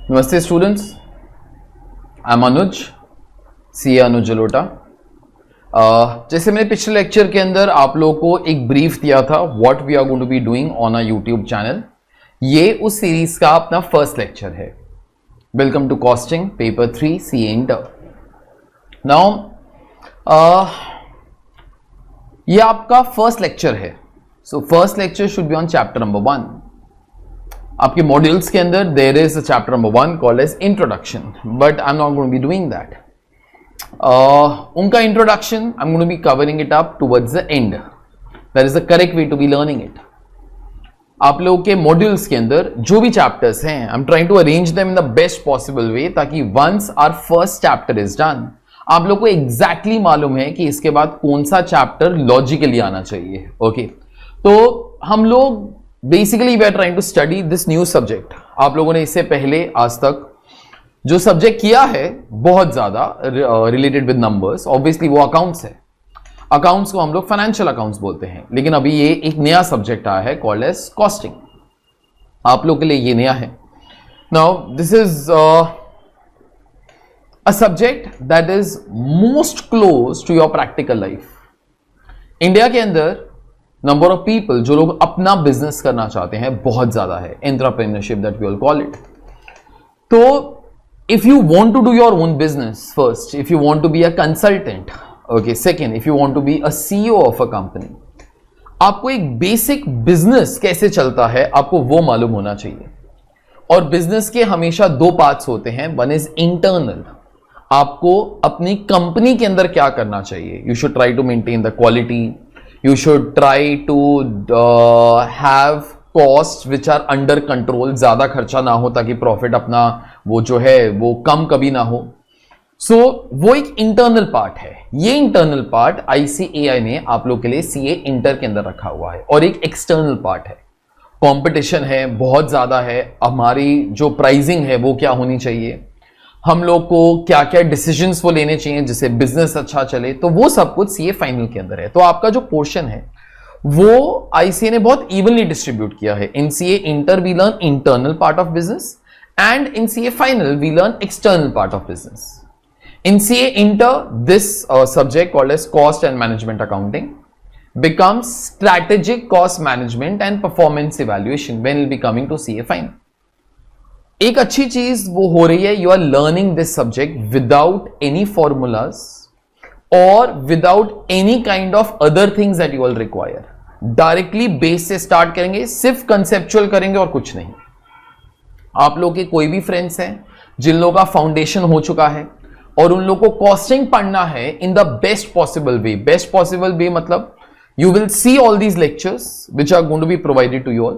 नमस्ते students, I am अनुज, सी अनुज जलोटा। जैसे मैंने पिछले लेक्चर के अंदर आप लोगों को एक ब्रीफ दिया था what we are going to be doing on a YouTube channel, ये उस सीरीज का अपना फर्स्ट लेक्चर है। Welcome to costing paper 3 CA inter. Now ये आपका फर्स्ट लेक्चर है, so first lecture should be on chapter number 1। आपके modules के अंदर there is a chapter number 1 called as introduction, but I am not going to be doing that. उनका introduction I am going to be covering it up towards the end. That is the correct way to be learning it. आप लोगों के modules के अंदर जो भी chapters हैं, I am trying to arrange them in the best possible way, ताकि once our first chapter is done आप लोग को एग्जैक्टली मालूम है कि इसके बाद कौन सा चैप्टर लॉजिकली आना चाहिए। ओके, तो हम लोग basically we are trying to study this new subject. आप लोगों ने इससे पहले आज तक जो सब्जेक्ट किया है बहुत ज्यादा रिलेटेड विद नंबर्स, ऑब्वियसली वो अकाउंट्स है। अकाउंट्स को हम लोग फाइनेंशियल अकाउंट्स बोलते हैं, लेकिन अभी ये एक नया सब्जेक्ट आया है कॉल्ड एज कॉस्टिंग। आप लोग के लिए ये नया है। Now this is a subject that is most close to your practical life. India के अंदर नंबर ऑफ पीपल जो लोग अपना बिजनेस करना चाहते हैं बहुत ज्यादा है, entrepreneurship that we all call it. तो if you want to do your own business, first if you want to be a consultant, okay, second if you want to be a CEO of a company, आपको एक basic business कैसे चलता है आपको वो मालूम होना चाहिए। और बिजनेस के हमेशा दो पार्ट्स होते हैं, वन इज इंटरनल, आपको अपनी कंपनी के अंदर क्या करना चाहिए। You should try to maintain the quality, you should try to have costs which are under control, ज्यादा खर्चा ना हो ताकि प्रॉफिट अपना वो जो है वो कम कभी ना हो। सो वो एक इंटरनल पार्ट है। ये इंटरनल पार्ट ICAI ने आप लोग के लिए CA इंटर के अंदर रखा हुआ है। और एक एक्सटर्नल पार्ट है, कंपटीशन है बहुत ज्यादा है, हमारी जो प्राइसिंग है वो क्या होनी चाहिए, हम लोग को क्या क्या डिसीजंस वो लेने चाहिए जिससे बिजनेस अच्छा चले, तो वो सब कुछ सीए फाइनल के अंदर है। तो आपका जो पोर्शन है वो आईसीए ने बहुत इवनली डिस्ट्रीब्यूट किया है। In CA inter we learn internal part of business and in CA final we learn external part of business. In CA inter this subject called as cost and management accounting becomes strategic cost management and performance evaluation when will be coming to CA final। एक अच्छी चीज वो हो रही है, you are learning this subject without any formulas और without any kind of other things that you all require. Directly base से start करेंगे, सिर्फ कंसेप्चुअल करेंगे और कुछ नहीं। आप लोग के कोई भी फ्रेंड्स हैं जिन लोगों का फाउंडेशन हो चुका है और उन लोगों को कॉस्टिंग पढ़ना है इन the best possible way. Best possible वे मतलब you will see all these lectures which are going to be provided to you all.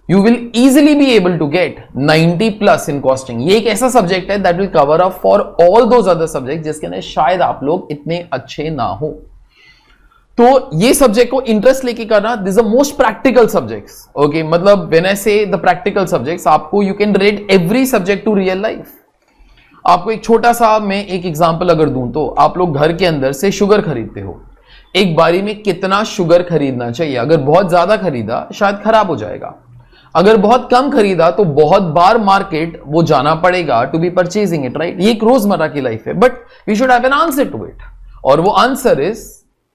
You will easily be able to get 90 plus in costing। ये एक ऐसा subject है that will cover up for all those other subjects जिसके अंदर शायद आप लोग इतने अच्छे ना हो। तो ये सब्जेक्ट को इंटरेस्ट लेके करना, this is the most practical subjects. Okay, मतलब when I say the practical subjects, आपको you can rate every subject to real life. आपको एक छोटा सा मैं एक एग्जाम्पल अगर दूं तो आप लोग घर के अंदर से शुगर खरीदते हो, एक बारी में कितना शुगर खरीदना चाहिए। अगर बहुत ज्यादा खरीदा शायद खराब हो जाएगा, अगर बहुत कम खरीदा तो बहुत बार मार्केट वो जाना पड़ेगा to be purchasing it, right. ये एक रोजमर्रा की लाइफ है, but we should have an answer to it. और वो answer is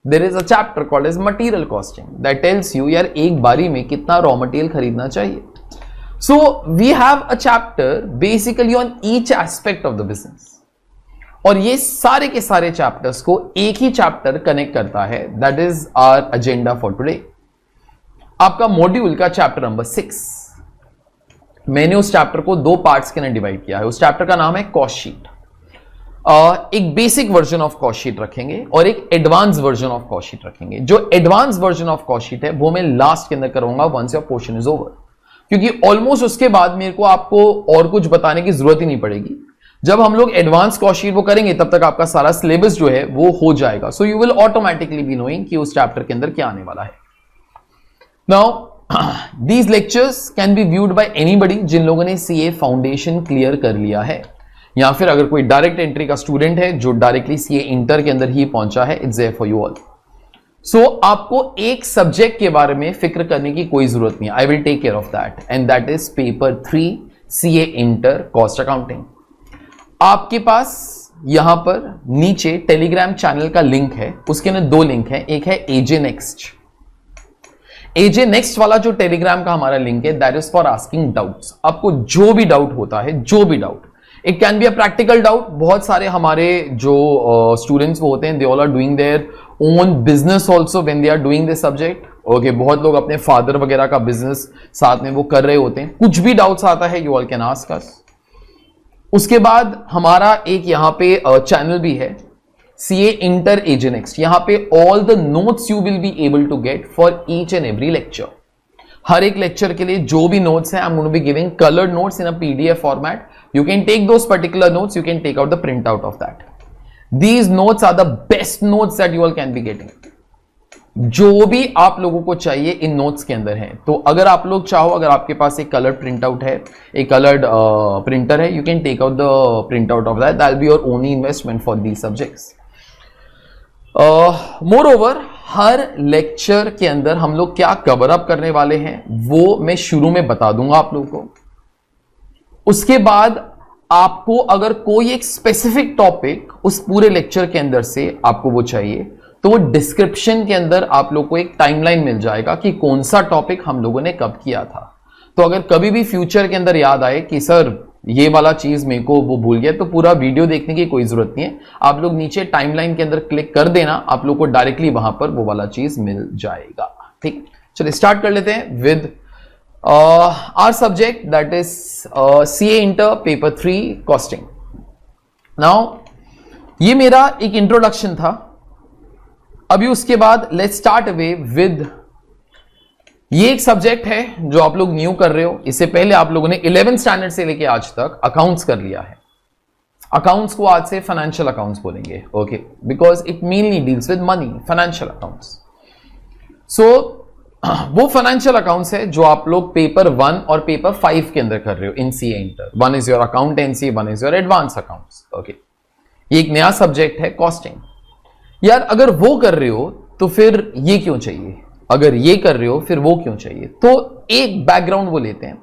there is a chapter called as material costing that tells you यार एक बारी में कितना रॉ मटेरियल खरीदना चाहिए। So we have a chapter basically on each aspect of the business, और ये सारे के सारे चैप्टर्स को एक ही चैप्टर कनेक्ट करता है। That is our agenda for today. आपका मॉड्यूल का चैप्टर नंबर 6, मैंने उस चैप्टर को दो पार्ट्स के अंदर डिवाइड किया है। उस चैप्टर का नाम है कॉस्ट शीट। एक basic version of cost sheet रखेंगे और एक advance version of cost sheet रखेंगे। जो advance version of cost sheet है वो मैं लास्ट के अंदर करूंगा once your portion is over, क्योंकि ऑलमोस्ट उसके बाद मेरे को आपको और कुछ बताने की जरूरत ही नहीं पड़ेगी। जब हम लोग एडवांस कॉस्ट शीट वो करेंगे तब तक आपका सारा सिलेबस जो है वो हो जाएगा। So you will automatically be knowing कि उस चैप्टर के अंदर क्या आने वाला है। Now these lectures can be viewed by anybody जिन लोगों ने सीए फाउंडेशन क्लियर कर लिया है, या फिर अगर कोई डायरेक्ट एंट्री का स्टूडेंट है जो डायरेक्टली सीए इंटर के अंदर ही पहुंचा है, it's there for you all. So आपको एक सब्जेक्ट के बारे में फिक्र करने की कोई जरूरत नहीं है। I will take care of that, and that is paper 3 CA inter cost accounting. आपके पास यहां पर नीचे टेलीग्राम चैनल का लिंक है, उसके अंदर दो लिंक है, एक है एजे नेक्स्ट। एजे नेक्स्ट वाला जो टेलीग्राम का हमारा लिंक है, that is for asking doubts. आपको जो भी डाउट होता है, जो भी doubt, it can be a practical doubt. बहुत सारे हमारे जो स्टूडेंट्स वो होते हैं, they all are doing their own business also when they are doing this subject. Okay, बहुत लोग अपने फादर वगैरह का बिजनेस साथ में वो कर रहे होते हैं। कुछ भी डाउट्स आता है, you all can ask us. उसके बाद हमारा एक यहां पे चैनल भी है, CA इंटर एजे नेक्स्ट। यहां पे all the notes you will be able to get for each and every lecture. हर एक लेक्चर के लिए जो भी नोट्स हैं, I am going to be giving coloured notes in a PDF format. You can take those particular notes, you can take out the printout of that. These notes are the best notes that you all can be getting. जो भी आप लोगों को चाहिए इन notes के अंदर है। तो अगर आप लोग चाहो, अगर आपके पास एक कलर्ड प्रिंट आउट है, एक कलर्ड प्रिंटर है, you can take out the print out of that, that will be your only investment for these subjects. Moreover, हर लेक्चर के अंदर हम लोग क्या कवर अप करने वाले हैं वो मैं शुरू में बता दूंगा आप लोगों को। उसके बाद आपको अगर कोई एक स्पेसिफिक टॉपिक उस पूरे लेक्चर के अंदर से आपको वो चाहिए, तो वो डिस्क्रिप्शन के अंदर आप लोग को एक टाइमलाइन मिल जाएगा कि कौन सा टॉपिक हम लोगों ने कब किया था। तो अगर कभी भी फ्यूचर के अंदर याद आए कि सर ये वाला चीज मेरे को वो भूल गया, तो पूरा वीडियो देखने की कोई जरूरत नहीं है, आप लोग नीचे टाइमलाइन के अंदर क्लिक कर देना, आप लोग को डायरेक्टली वहां पर वो वाला चीज मिल जाएगा। ठीक, चलिए स्टार्ट कर लेते हैं with our subject, that is CA Inter paper 3 costing. Now ये मेरा एक इंट्रोडक्शन था। अभी उसके बाद let's start away with, ये एक सब्जेक्ट है जो आप लोग न्यू कर रहे हो। इससे पहले आप लोगों ने 11th स्टैंडर्ड से लेके आज तक अकाउंट्स कर लिया है। अकाउंट्स को आज से फाइनेंशियल अकाउंट्स बोलेंगे, okay, because it mainly deals with money, financial accounts. So वो फाइनेंशियल अकाउंट्स है जो आप लोग पेपर 1 और पेपर 5 के अंदर कर रहे हो इन CA inter. 1 is your accountancy, 1 is your advance accounts. Okay, ये एक नया सब्जेक्ट है कॉस्टिंग। यार अगर वो कर रहे हो तो फिर ये क्यों चाहिए, अगर ये कर रहे हो फिर वो क्यों चाहिए? तो एक बैकग्राउंड वो लेते हैं।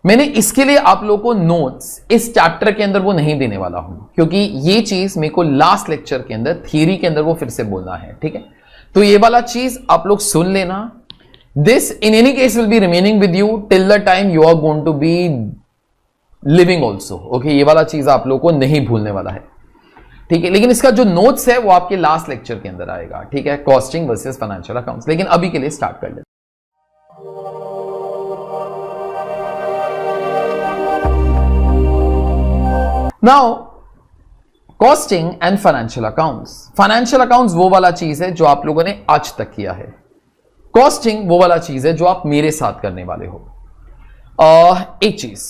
मैंने इसके लिए आप लोगों को नोट्स इस चैप्टर के अंदर वो नहीं देने वाला हूं, क्योंकि ये चीज मेरे को लास्ट लेक्चर के अंदर थियरी के अंदर वो फिर से बोलना है। ठीक है, तो ये वाला चीज आप लोग सुन लेना। This in any case will be remaining with you till the time you are going to be living also. Okay, ये वाला चीज आप लोगों को नहीं भूलने वाला है। ठीक है, लेकिन इसका जो नोट्स है वो आपके लास्ट लेक्चर के अंदर आएगा। ठीक है, कॉस्टिंग वर्सेस फाइनेंशियल अकाउंट्स। लेकिन अभी के लिए स्टार्ट कर लेते now. Costing and financial accounts. Financial accounts वो वाला चीज है जो आप लोगों ने आज तक किया है। कॉस्टिंग वो वाला चीज है जो आप मेरे साथ करने वाले हो। एक चीज,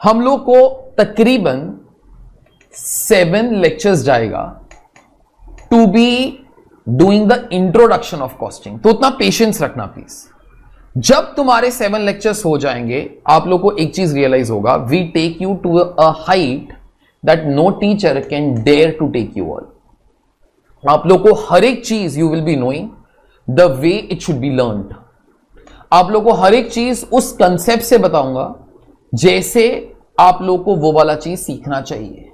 हम लोग को तकरीबन 7 लेक्चर्स जाएगा to be doing the introduction of costing. तो उतना पेशेंस रखना प्लीज। जब तुम्हारे 7 लेक्चर्स हो जाएंगे, आप लोग को एक चीज रियलाइज होगा, we take you to a height that no teacher can dare to take you all. आप लोग को हर एक चीज you will be knowing the way it should be learned. आप लोग को हर एक चीज उस कंसेप्ट से बताऊंगा जैसे आप लोग को वो वाला चीज सीखना चाहिए।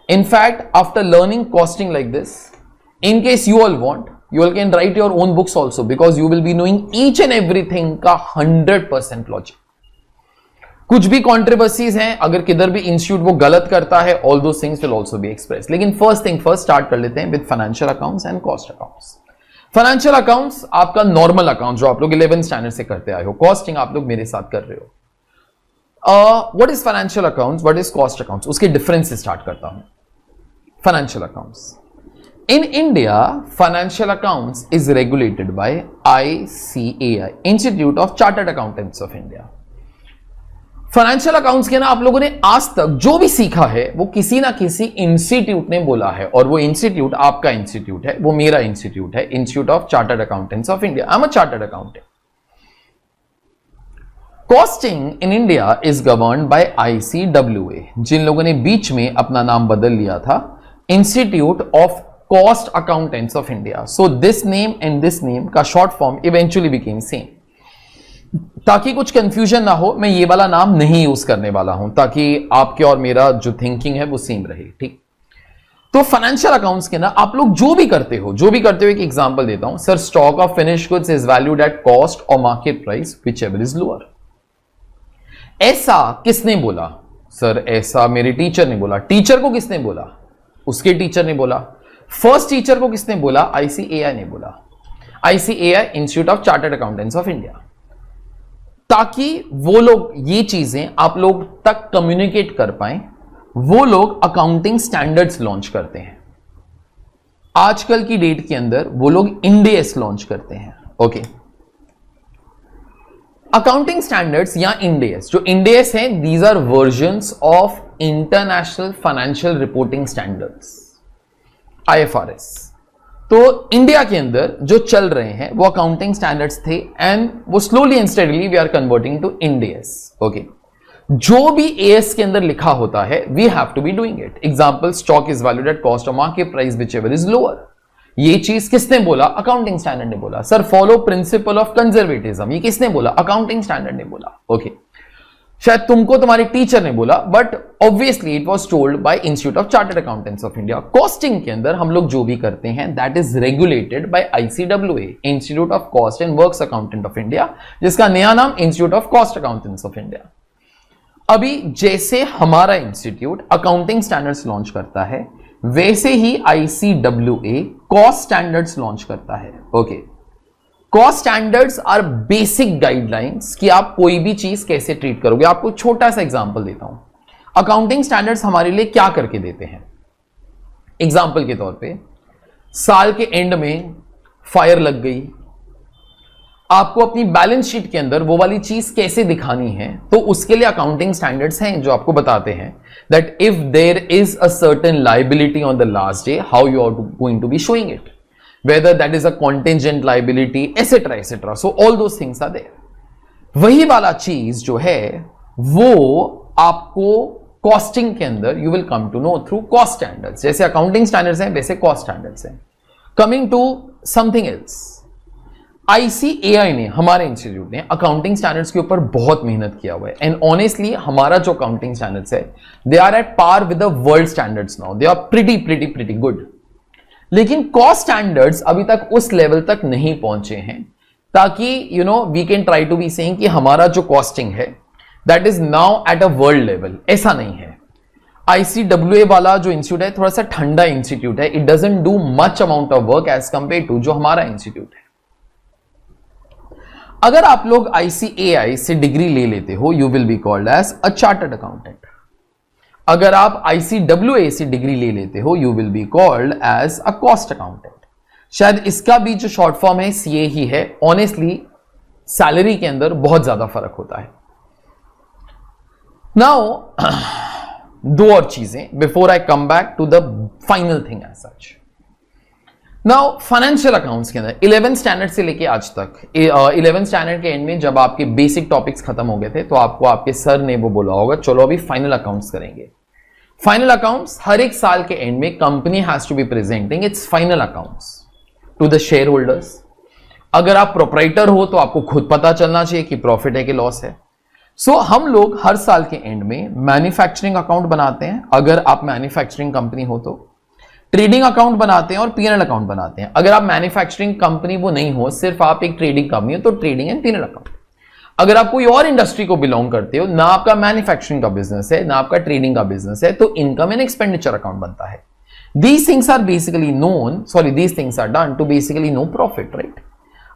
In fact after learning costing like this, in case you all want, you all can write your own books also, because you will be knowing each and everything का 100% लॉजिक। कुछ भी कॉन्ट्रोवर्सीज हैं, अगर किधर भी इंस्टीट्यूट वो गलत करता है, ऑल दो things will also be express. लेकिन फर्स्ट थिंग फर्स्ट, स्टार्ट कर लेते हैं with financial accounts and cost accounts. Financial accounts आपका नॉर्मल अकाउंट जो आप लोग 11th स्टैंडर्ड से करते आए हो। कॉस्टिंग आप लोग मेरे साथ कर रहे हो। What is financial accounts, what is cost accounts, उसके डिफरेंस से स्टार्ट करता हूं। Financial accounts in India, financial accounts is regulated by ICAI, institute of chartered accountants of India. Financial accounts के ना आप लोगों ने आज तक जो भी सीखा है वो किसी ना किसी इंस्टीट्यूट ने बोला है, और वो इंस्टीट्यूट आपका इंस्टीट्यूट है, वो मेरा इंस्टीट्यूट है, institute of chartered accountants of India. I am a chartered accountant. Costing in India is governed by ICWA, जिन लोगों ने बीच में अपना नाम बदल लिया था, institute of cost accountants of India. So this name and this name का short form eventually became same. ताकि कुछ कंफ्यूजन ना हो, मैं ये वाला नाम नहीं यूज करने वाला हूं, ताकि आपके और मेरा जो थिंकिंग है वो सेम रहे, ठीक। तो फाइनेंशियल अकाउंट्स के ना आप लोग जो भी करते हो एक एग्जांपल देता हूं, sir stock of finished goods is valued at cost or market price whichever is lower. ऐसा किसने बोला? सर ऐसा मेरे टीचर ने बोला। टीचर को किसने बोला? उसके टीचर ने बोला। फर्स्ट टीचर को किसने बोला? आईसीएआई ने बोला। ICAI, institute of chartered accountants of India. ताकि वो लोग ये चीजें आप लोग तक कम्युनिकेट कर पाए, वो लोग अकाउंटिंग स्टैंडर्ड्स लॉन्च करते हैं। आजकल की डेट के अंदर वो लोग इंडेस लॉन्च करते हैं। ओके, अकाउंटिंग स्टैंडर्ड्स या इंडेस, जो इंडेस है, these are versions of international financial reporting standards, IFRS. तो इंडिया के अंदर जो चल रहे हैं वो अकाउंटिंग स्टैंडर्ड्स थे, एंड वो slowly and steadily we are converting to Ind AS. Okay, जो भी एएस के अंदर लिखा होता है we have to be doing it. Example, stock is valued at cost or market price whichever is lower. ये चीज किसने बोला? अकाउंटिंग स्टैंडर्ड ने बोला। Sir follow principle of conservatism, ये किसने बोला? अकाउंटिंग स्टैंडर्ड ने बोला। ओके, शायद तुमको तुम्हारे टीचर ने बोला, but obviously it was told by institute of chartered accountants of India. Costing के अंदर हम लोग जो भी करते हैं that is regulated by ICWA, institute of cost and works accountant of India, जिसका नया नाम institute of cost accountants of India. अभी जैसे हमारा इंस्टीट्यूट अकाउंटिंग स्टैंडर्ड्स लॉन्च करता है, वैसे ही आईसीडब्ल्यूए कॉस्ट स्टैंडर्ड्स लॉन्च करता है। ओके, cost standards are basic guidelines कि आप कोई भी चीज कैसे ट्रीट करोगे। आपको छोटा सा एग्जांपल देता हूं, अकाउंटिंग स्टैंडर्ड्स हमारे लिए क्या करके देते हैं। एग्जांपल के तौर पे, साल के एंड में फायर लग गई, आपको अपनी बैलेंस शीट के अंदर वो वाली चीज कैसे दिखानी है, तो उसके लिए अकाउंटिंग स्टैंडर्ड्स हैं जो आपको बताते हैं that if there is a certain liability on the last day, how you are going to be showing it, whether that is a contingent liability, etc etc, so all those things are there। वही वाला चीज जो है वो आपको costing के अंदर you will come to know through cost standards. जैसे अकाउंटिंग स्टैंडर्ड्स हैं वैसे कॉस्ट स्टैंडर्ड्स हैं। Coming to something else, ICAI ने, हमारे इंस्टीट्यूट ने अकाउंटिंग स्टैंडर्ड्स के ऊपर बहुत मेहनत किया हुआ है, एंड ऑनेस्टली हमारा जो अकाउंटिंग स्टैंडर्ड्स है they are at par with the world standards now, they are pretty good. लेकिन कॉस्ट स्टैंडर्ड्स अभी तक उस लेवल तक नहीं पहुंचे हैं ताकि you know we can try to be saying कि हमारा जो कॉस्टिंग है that is now at a world level. ऐसा नहीं है। आईसीडब्ल्यूए वाला जो इंस्टीट्यूट है थोड़ा सा ठंडा इंस्टीट्यूट है, it doesn't do much amount of work as compare to जो हमारा इंस्टीट्यूट है। अगर आप लोग आईसीएआई से डिग्री ले लेते हो, you will be called as a chartered accountant. अगर आप आईसीडब्ल्यूए से डिग्री ले लेते हो, you will be called as a cost accountant. शायद इसका भी जो शॉर्ट फॉर्म है सीए ही है। ऑनेस्टली सैलरी के अंदर बहुत ज्यादा फर्क होता है। नाउ दो और चीजें before I come back to the final thing as such. Now financial accounts के अंदर 11th स्टैंडर्ड से लेके आज तक, 11th स्टैंडर्ड के एंड में जब आपके बेसिक टॉपिक्स खत्म हो गए थे तो आपको आपके सर ने वो बोला होगा चलो अभी फाइनल अकाउंट्स करेंगे। फाइनल अकाउंट्स हर एक साल के एंड में company has to be presenting its final accounts to the shareholders. अगर आप प्रोप्राइटर हो तो आपको खुद पता चलना चाहिए कि प्रॉफिट है कि लॉस है। सो हम लोग हर साल के एंड में मैन्युफैक्चरिंग अकाउंट बनाते हैं, अगर आप मैन्युफैक्चरिंग कंपनी हो तो ट्रेडिंग अकाउंट बनाते हैं और पीएनएल अकाउंट बनाते हैं। अगर आप मैन्युफैक्चरिंग कंपनी वो नहीं हो, सिर्फ आप एक ट्रेडिंग कंपनी हो तो ट्रेडिंग एंड पीएनएल अकाउंट। अगर आप कोई और इंडस्ट्री को बिलोंग करते हो, ना आपका मैन्युफैक्चरिंग का बिजनेस है ना आपका ट्रेडिंग का बिजनेस है, तो इनकम एंड एक्सपेंडिचर अकाउंट बनता है। These things are basically known, these things are done to basically know profit, right?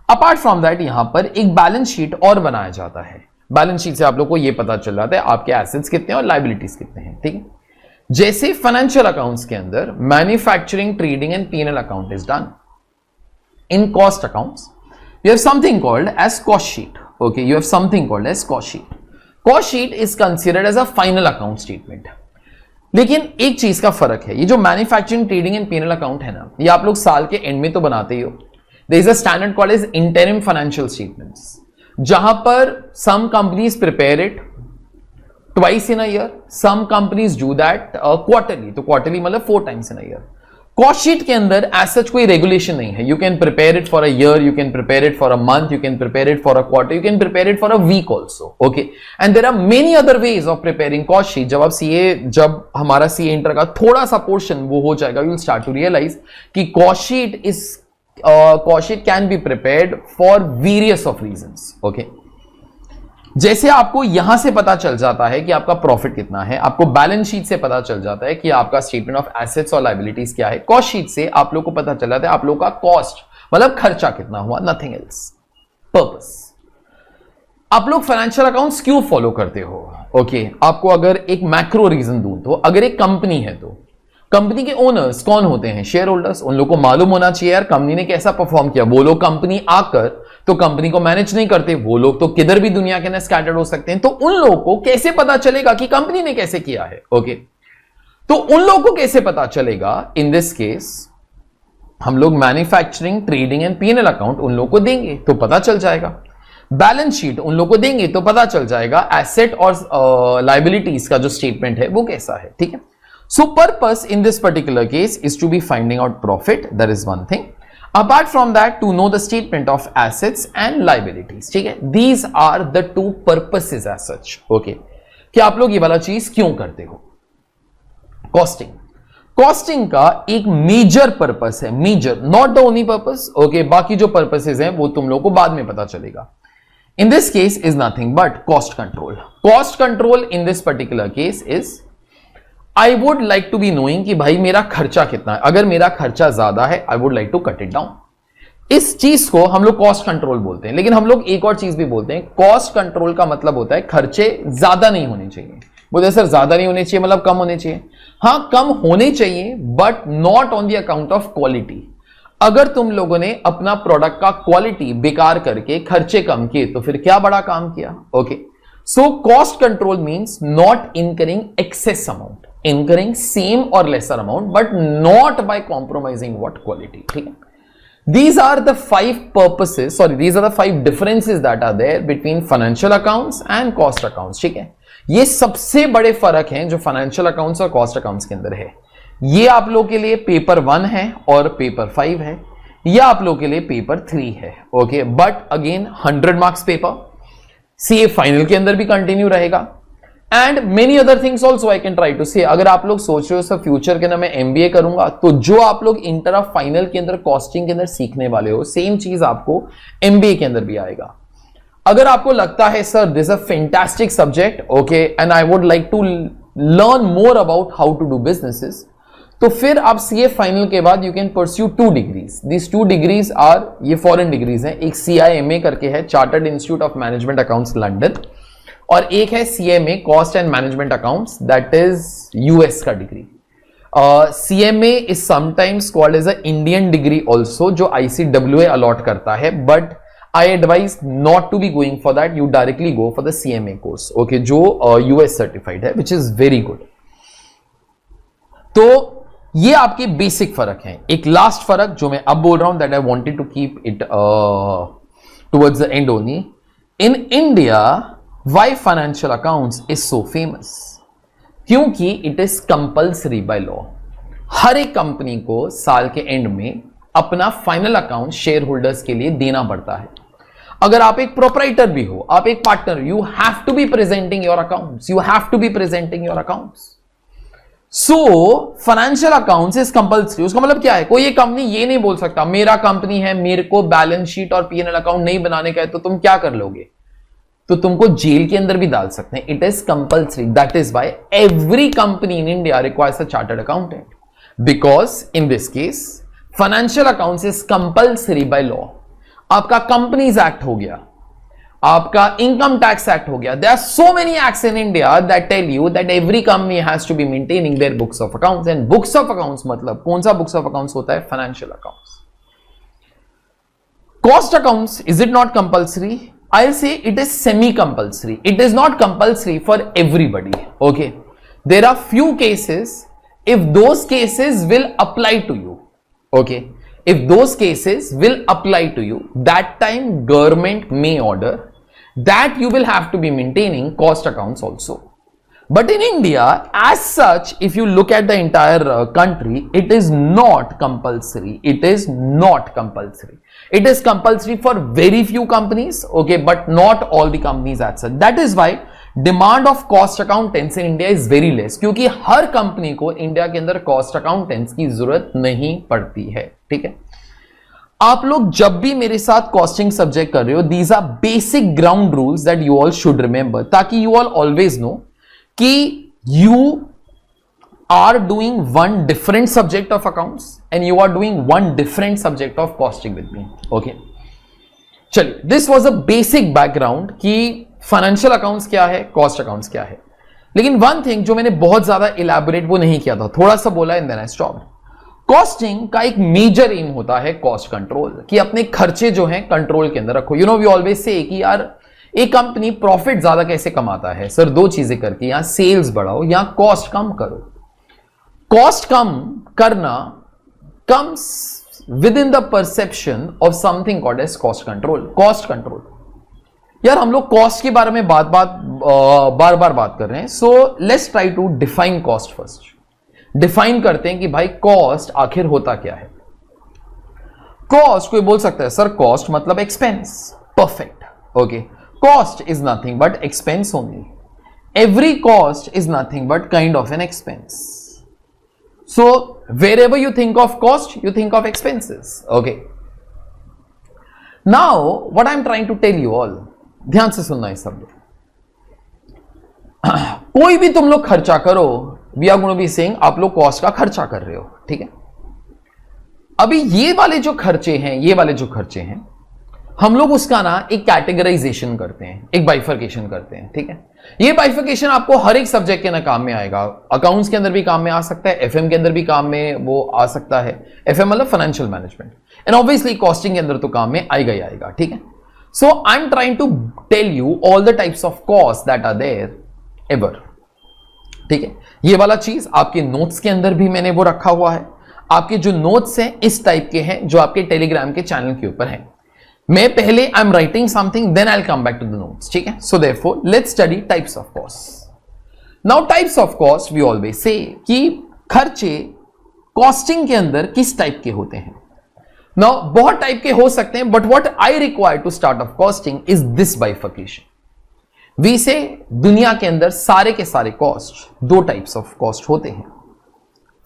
Apart from that, यहां पर एक बैलेंस शीट और बनाया जाता है। बैलेंस शीट से आप लोग को यह पता चल जाता है आपके एसेट्स कितने हैं और लायबिलिटीज कितने हैं, ठीक है। जैसे फाइनेंशियल अकाउंट्स के अंदर manufacturing, trading and PNL account is done. In cost accounts you have something called as cost sheet. Okay, you have something called as cost sheet. Cost sheet is considered as a final account statement. लेकिन एक चीज का फर्क है, ये जो manufacturing, trading and PNL account है ना, ये आप लोग साल के एंड में तो बनाते ही हो। There is a standard called as interim financial statements, जहां पर some companies prepare it twice in a year, some companies do that quarterly. तो क्वार्टरली मतलब 4 times in a year. Cost sheet के अंदर एज सच कोई regulation नहीं है. You can prepare it for a year, you can prepare it for a month, you can prepare it for a quarter, you can prepare it for a week also. Okay, and there are many other ways of preparing cost sheet. जब हमारा CA inter का थोड़ा सा portion वो हो जाएगा, you will start to realise कि cost sheet can be prepared for various of reasons. Okay, जैसे आपको यहां से पता चल जाता है कि आपका प्रॉफिट कितना है, आपको बैलेंस शीट से पता चल जाता है कि आपका स्टेटमेंट ऑफ एसेट्स और लायबिलिटीज क्या है. कॉस्ट शीट से आप लोग को पता चल जाता है आप लोग का कॉस्ट मतलब खर्चा कितना हुआ, नथिंग एल्स. पर्पस, आप लोग फाइनेंशियल अकाउंट्स क्यों फॉलो करते हो? ओके, आपको अगर एक मैक्रो रीजन दूं तो अगर एक कंपनी है तो कंपनी के ओनर्स कौन होते हैं? Share holders. उन लोग को मालूम होना चाहिए यार कंपनी ने कैसा परफॉर्म किया. वो लोग कंपनी आकर तो कंपनी को मैनेज नहीं करते, वो लोग तो किधर भी दुनिया के अंदर स्कैटर्ड हो सकते हैं. तो उन लोगों को कैसे पता चलेगा कि कंपनी ने कैसे किया है? ओके, तो उन लोगों को कैसे पता चलेगा? इन दिस केस हम लोग manufacturing, trading and PNL account उन लोगों को देंगे तो पता चल जाएगा. बैलेंस शीट उन लोगों को देंगे तो पता चल जाएगा एसेट और लायबिलिटीज का जो स्टेटमेंट है वो कैसा है. ठीक है, so purpose in this particular case is to be finding out profit. That is one thing. Apart from that, to know the statement of assets and liabilities. ठीक है, these are the two purposes as such. Okay, कि आप लोग ये वाला चीज क्यों करते हो? कॉस्टिंग का एक मेजर पर्पस है, major, not the only purpose. Okay, बाकी जो पर्पसेस हैं वो तुम लोग को बाद में पता चलेगा. In this case is nothing but cost control. Cost control in this particular case is I would like to be knowing कि भाई मेरा खर्चा कितना है. अगर मेरा खर्चा ज्यादा है I would like to cut it down. इस चीज को हम लोग कॉस्ट कंट्रोल बोलते हैं. लेकिन हम लोग एक और चीज भी बोलते हैं, कॉस्ट कंट्रोल का मतलब होता है खर्चे ज्यादा नहीं होने चाहिए. बोलते सर ज्यादा नहीं होने चाहिए मतलब कम होने चाहिए. हां, कम होने चाहिए but not on the account of quality. अगर तुम लोगों ने अपना प्रोडक्ट का क्वालिटी बेकार करके खर्चे कम किए तो फिर क्या बड़ा काम किया. Okay, so cost control means not incurring excess amount, incurring same or lesser amount but not by compromising what quality. ठीक है, these are the these are the 5 differences that are there between financial accounts and cost accounts. ठीक है, ये सबसे बड़े फर्क हैं जो फाइनेंशियल अकाउंट्स और कॉस्ट अकाउंट्स के अंदर है. ये आप लोग के लिए पेपर 1 है और पेपर 5 है, या आप लोग के लिए पेपर 3 है. Okay, but again 100 marks paper CA final के अंदर भी कंटिन्यू रहेगा. And many other things also I can try to say. अगर आप लोग सोच रहे हो सर फ्यूचर के अंदर मैं एमबीए करूंगा, तो जो आप लोग इंटर ऑफ फाइनल के अंदर कॉस्टिंग के अंदर सीखने वाले हो सेम चीज आपको एमबीए के अंदर भी आएगा. अगर आपको लगता है sir this a fantastic subject, okay, and I would like to learn more about how to do businesses, तो फिर आप सीए फाइनल के बाद you can pursue 2 degrees. This 2 degrees are, ये फॉरेन डिग्रीज हैं. एक CIMA करके है, chartered institute of management accounts London, और एक है CMA cost and management accounts, that is US का डिग्री. CMA is sometimes called as a Indian degree also, जो ICWA अलॉट करता है, but I advise not to be going for that. You directly go for the CMA course, okay, जो US certified है, which is very good. तो ये आपके basic फर्क हैं. एक लास्ट फर्क जो मैं अब बोल रहा हूं, that I wanted to keep it towards the end only. In India why financial accounts is so famous? क्योंकि it is compulsory by law. हर एक कंपनी को साल के एंड में अपना फाइनल अकाउंट शेयर होल्डर्स के लिए देना पड़ता है. अगर आप एक प्रोप्राइटर भी हो, आप एक partner, you have to be presenting your accounts, you have to be presenting your accounts. So financial accounts is compulsory. उसका मतलब क्या है? कोई एक कंपनी ये नहीं बोल सकता मेरा कंपनी है, मेरे को बैलेंस शीट और पीएनएल अकाउंट नहीं बनाने का है, तो तुम क्या कर लोगे? तो तुमको जेल के अंदर भी डाल सकते हैं. It is compulsory. That is why every company in India requires a chartered accountant, because in this case financial accounts is compulsory by law. आपका कंपनीज एक्ट हो गया, आपका इनकम टैक्स एक्ट हो गया. There are so many acts in India that tell you that every company has to be maintaining their books of accounts. And books of accounts मतलब कौन सा books of accounts होता है? Financial accounts. Cost accounts, is it not compulsory? I'll say it is semi-compulsory. It is not compulsory for everybody. Okay. There are few cases, if those cases will apply to you. Okay. If those cases will apply to you, that time government may order that you will have to be maintaining cost accounts also. But in India, as such, if you look at the entire country, it is not compulsory. It is not compulsory. It is compulsory for very few companies, okay, but not all the companies as such. That is why demand of cost accountants in India is very less, क्योंकि हर company को India के अंदर cost accountants की जरूरत नहीं पड़ती है, ठीक है। आप लोग जब भी मेरे साथ कॉस्टिंग सब्जेक्ट कर रहे हो, these are basic ground rules that you all should remember, ताकि यू ऑल ऑलवेज नो कि you are doing one different subject of accounts and you are doing one different subject of costing with me, okay। चलिए, this was a basic background कि financial accounts क्या है, cost accounts क्या है। लेकिन one thing जो मैंने बहुत ज्यादा elaborate वो नहीं किया था, थोड़ा सा बोला and then I stopped। Costing का एक मेजर एम होता है कॉस्ट कंट्रोल, कि अपने खर्चे जो हैं कंट्रोल के अंदर रखो। You know we always say कि यार एक कंपनी प्रॉफिट ज्यादा कैसे कमाता है सर, दो चीजें करके, या सेल्स बढ़ाओ या कॉस्ट कम करो। कॉस्ट कम करना comes within the perception of something called as cost control. Cost control, यार हम लोग कॉस्ट के बारे में बार बार बात कर रहे हैं, so let's try to define cost first. Define करते हैं कि भाई कॉस्ट आखिर होता क्या है। कॉस्ट कोई बोल सकता है सर कॉस्ट मतलब expense, perfect, okay. Cost is nothing but expense only. Every cost is nothing but kind of an expense. So wherever you think of cost, you think of expenses. Okay. Now what I'm trying to tell you all, ध्यान से सुनना है सब लोग। कोई भी तुम लोग खर्चा करो, we are going to be saying आप लोग कॉस्ट का खर्चा कर रहे हो, ठीक है। अभी ये वाले जो खर्चे हैं, ये वाले जो खर्चे हैं, हम लोग उसका ना एक कैटेगराइजेशन करते हैं, एक बाइफर्केशन करते हैं, ठीक है। ये बाइफर्केशन आपको हर एक सब्जेक्ट के ना काम में आएगा। अकाउंट्स के अंदर भी काम में आ सकता है, एफएम के अंदर भी काम में वो आ सकता है। एफएम मतलब financial management, and obviously costing के अंदर तो काम में आएगा ही आएगा, ठीक है। So I am trying to tell you all the types of cost that are there ever, ठीक है। ये वाला चीज आपके नोट्स के अंदर भी मैंने वो रखा हुआ है। आपके जो नोट्स हैं इस टाइप के हैं जो आपके टेलीग्राम के चैनल के ऊपर हैं। मैं पहले I am writing something, then I will come back to the notes, ठीक है। So therefore let's study types of cost. Now types of cost we always say कि खर्चे कॉस्टिंग के अंदर किस टाइप के होते हैं। नाउ बहुत टाइप के हो सकते हैं, but what I require to start off costing is this bifurcation. We say दुनिया के अंदर सारे के सारे कॉस्ट दो टाइप्स ऑफ कॉस्ट होते हैं।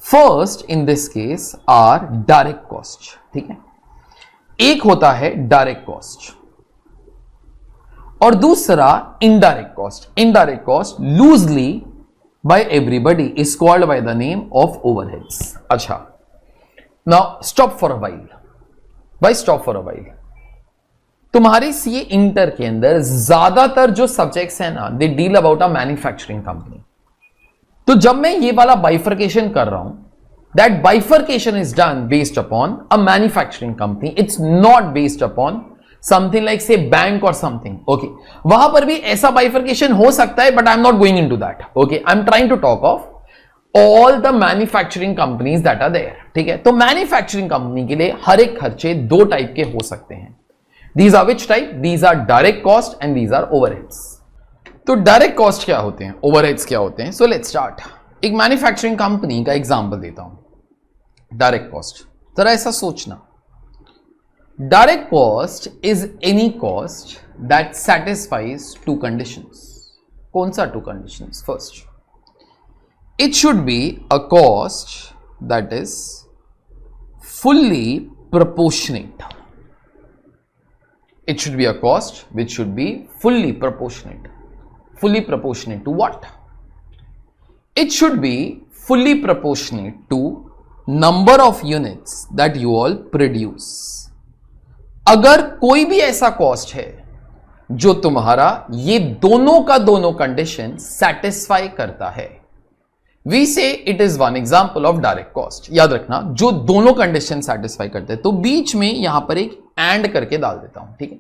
First in this case are direct cost, ठीक है। एक होता है डायरेक्ट कॉस्ट और दूसरा indirect cost. Indirect cost loosely by everybody is called by the name of overheads. अच्छा, now stop for a while. भाई स्टॉप फॉर अ व्हाइल। तुम्हारे सीए इंटर के अंदर ज्यादातर जो सब्जेक्ट्स हैं ना, they deal about a manufacturing company. तो जब मैं ये वाला बाइफर्केशन कर रहा हूं, that bifurcation is done based upon a manufacturing company. It's not based upon something like say bank or something, okay। वहां पर भी ऐसा bifurcation हो सकता है, but I'm not going into that, okay। I'm trying to talk of all the manufacturing companies that are there, ठीक है। तो मैन्युफैक्चरिंग कंपनी के लिए हर एक खर्चे दो टाइप के हो सकते हैं। These are which type? These are direct cost and these are overheads। तो डायरेक्ट कॉस्ट क्या होते हैं, ओवरहेड्स क्या होते हैं। So let's start. एक मैन्युफैक्चरिंग कंपनी का एग्जांपल देता हूं। डायरेक्ट कॉस्ट, जरा ऐसा सोचना, direct cost is any cost that satisfies to conditions. कौन सा to conditions? First, it should be a cost that is fully proportionate. It should be a cost which should be fully proportionate. Fully proportionate to what? It should be fully proportionate to number of units that you all produce. अगर कोई भी ऐसा cost है जो तुम्हारा ये दोनों का दोनों कंडीशन सेटिस्फाई करता है, वी से it is one example of direct cost. याद रखना, जो दोनों कंडीशन सेटिस्फाई करते हैं। तो बीच में यहां पर एक एंड करके डाल देता हूं, ठीक है।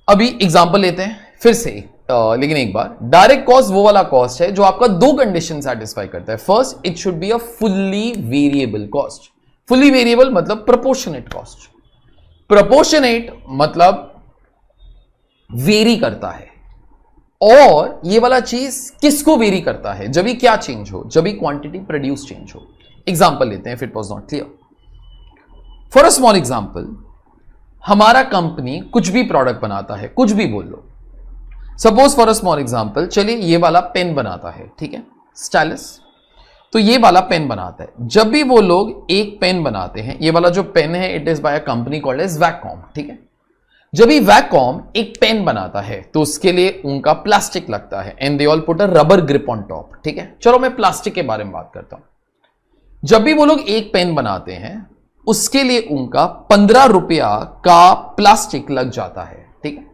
अभी एग्जांपल लेते हैं फिर से, लेकिन एक बार, डायरेक्ट कॉस्ट वो वाला कॉस्ट है जो आपका दो कंडीशन सेटिस्फाई करता है। First, it should be a fully variable cost. Fully variable मतलब प्रोपोर्शनेट कॉस्ट। प्रोपोर्शनेट मतलब वेरी करता है, और ये वाला चीज किसको वेरी करता है? जब भी क्या चेंज हो, जब भी क्वांटिटी प्रोड्यूस चेंज हो। एग्जांपल लेते हैं, if it was not clear. For a small example, हमारा कंपनी कुछ भी प्रोडक्ट बनाता है, कुछ भी बोल लो। Suppose for a small example, चलिए ये वाला पेन बनाता है, ठीक है, स्टाइलस। तो ये वाला पेन बनाता है। जब भी वो लोग एक पेन बनाते हैं, ये वाला जो पेन है it is by a company called as Wacom, ठीक है। जब भी वैकॉम एक पेन बनाता है तो उसके लिए उनका प्लास्टिक लगता है and they all put a rubber grip on top, ठीक है। चलो मैं प्लास्टिक के बारे में बात करता हूं। जब भी वो लोग एक पेन बनाते हैं उसके लिए उनका 15 रुपया का प्लास्टिक लग जाता है, ठीक है।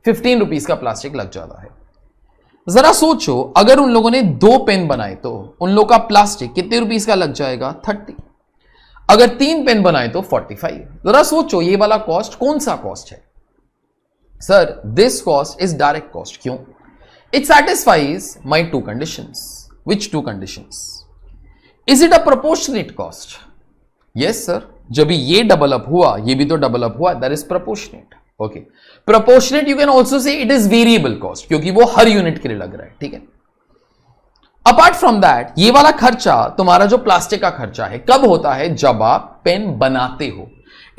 15 रुपीज का प्लास्टिक लग जाता है। जरा सोचो, अगर उन लोगों ने 2 पेन बनाए तो उन लोग का प्लास्टिक कितने रुपीस का लग जाएगा? 30। अगर 3 पेन बनाए तो 45। जरा सोचो ये वाला कॉस्ट कौन सा कॉस्ट है? Sir, this cost is direct cost. क्यों? It satisfies my 2 conditions. Which 2 conditions? Is it a proportionate cost? Yes sir, जब ये डबल अप हुआ ये भी तो डबल अप हुआ, that is proportionate. Okay, proportionate you can also say it is variable cost, क्योंकि वो हर यूनिट के लिए लग रहा है, ठीक है। अपार्ट फ्रॉम दैट, ये वाला खर्चा तुम्हारा जो प्लास्टिक का खर्चा है कब होता है? जब आप पेन बनाते हो।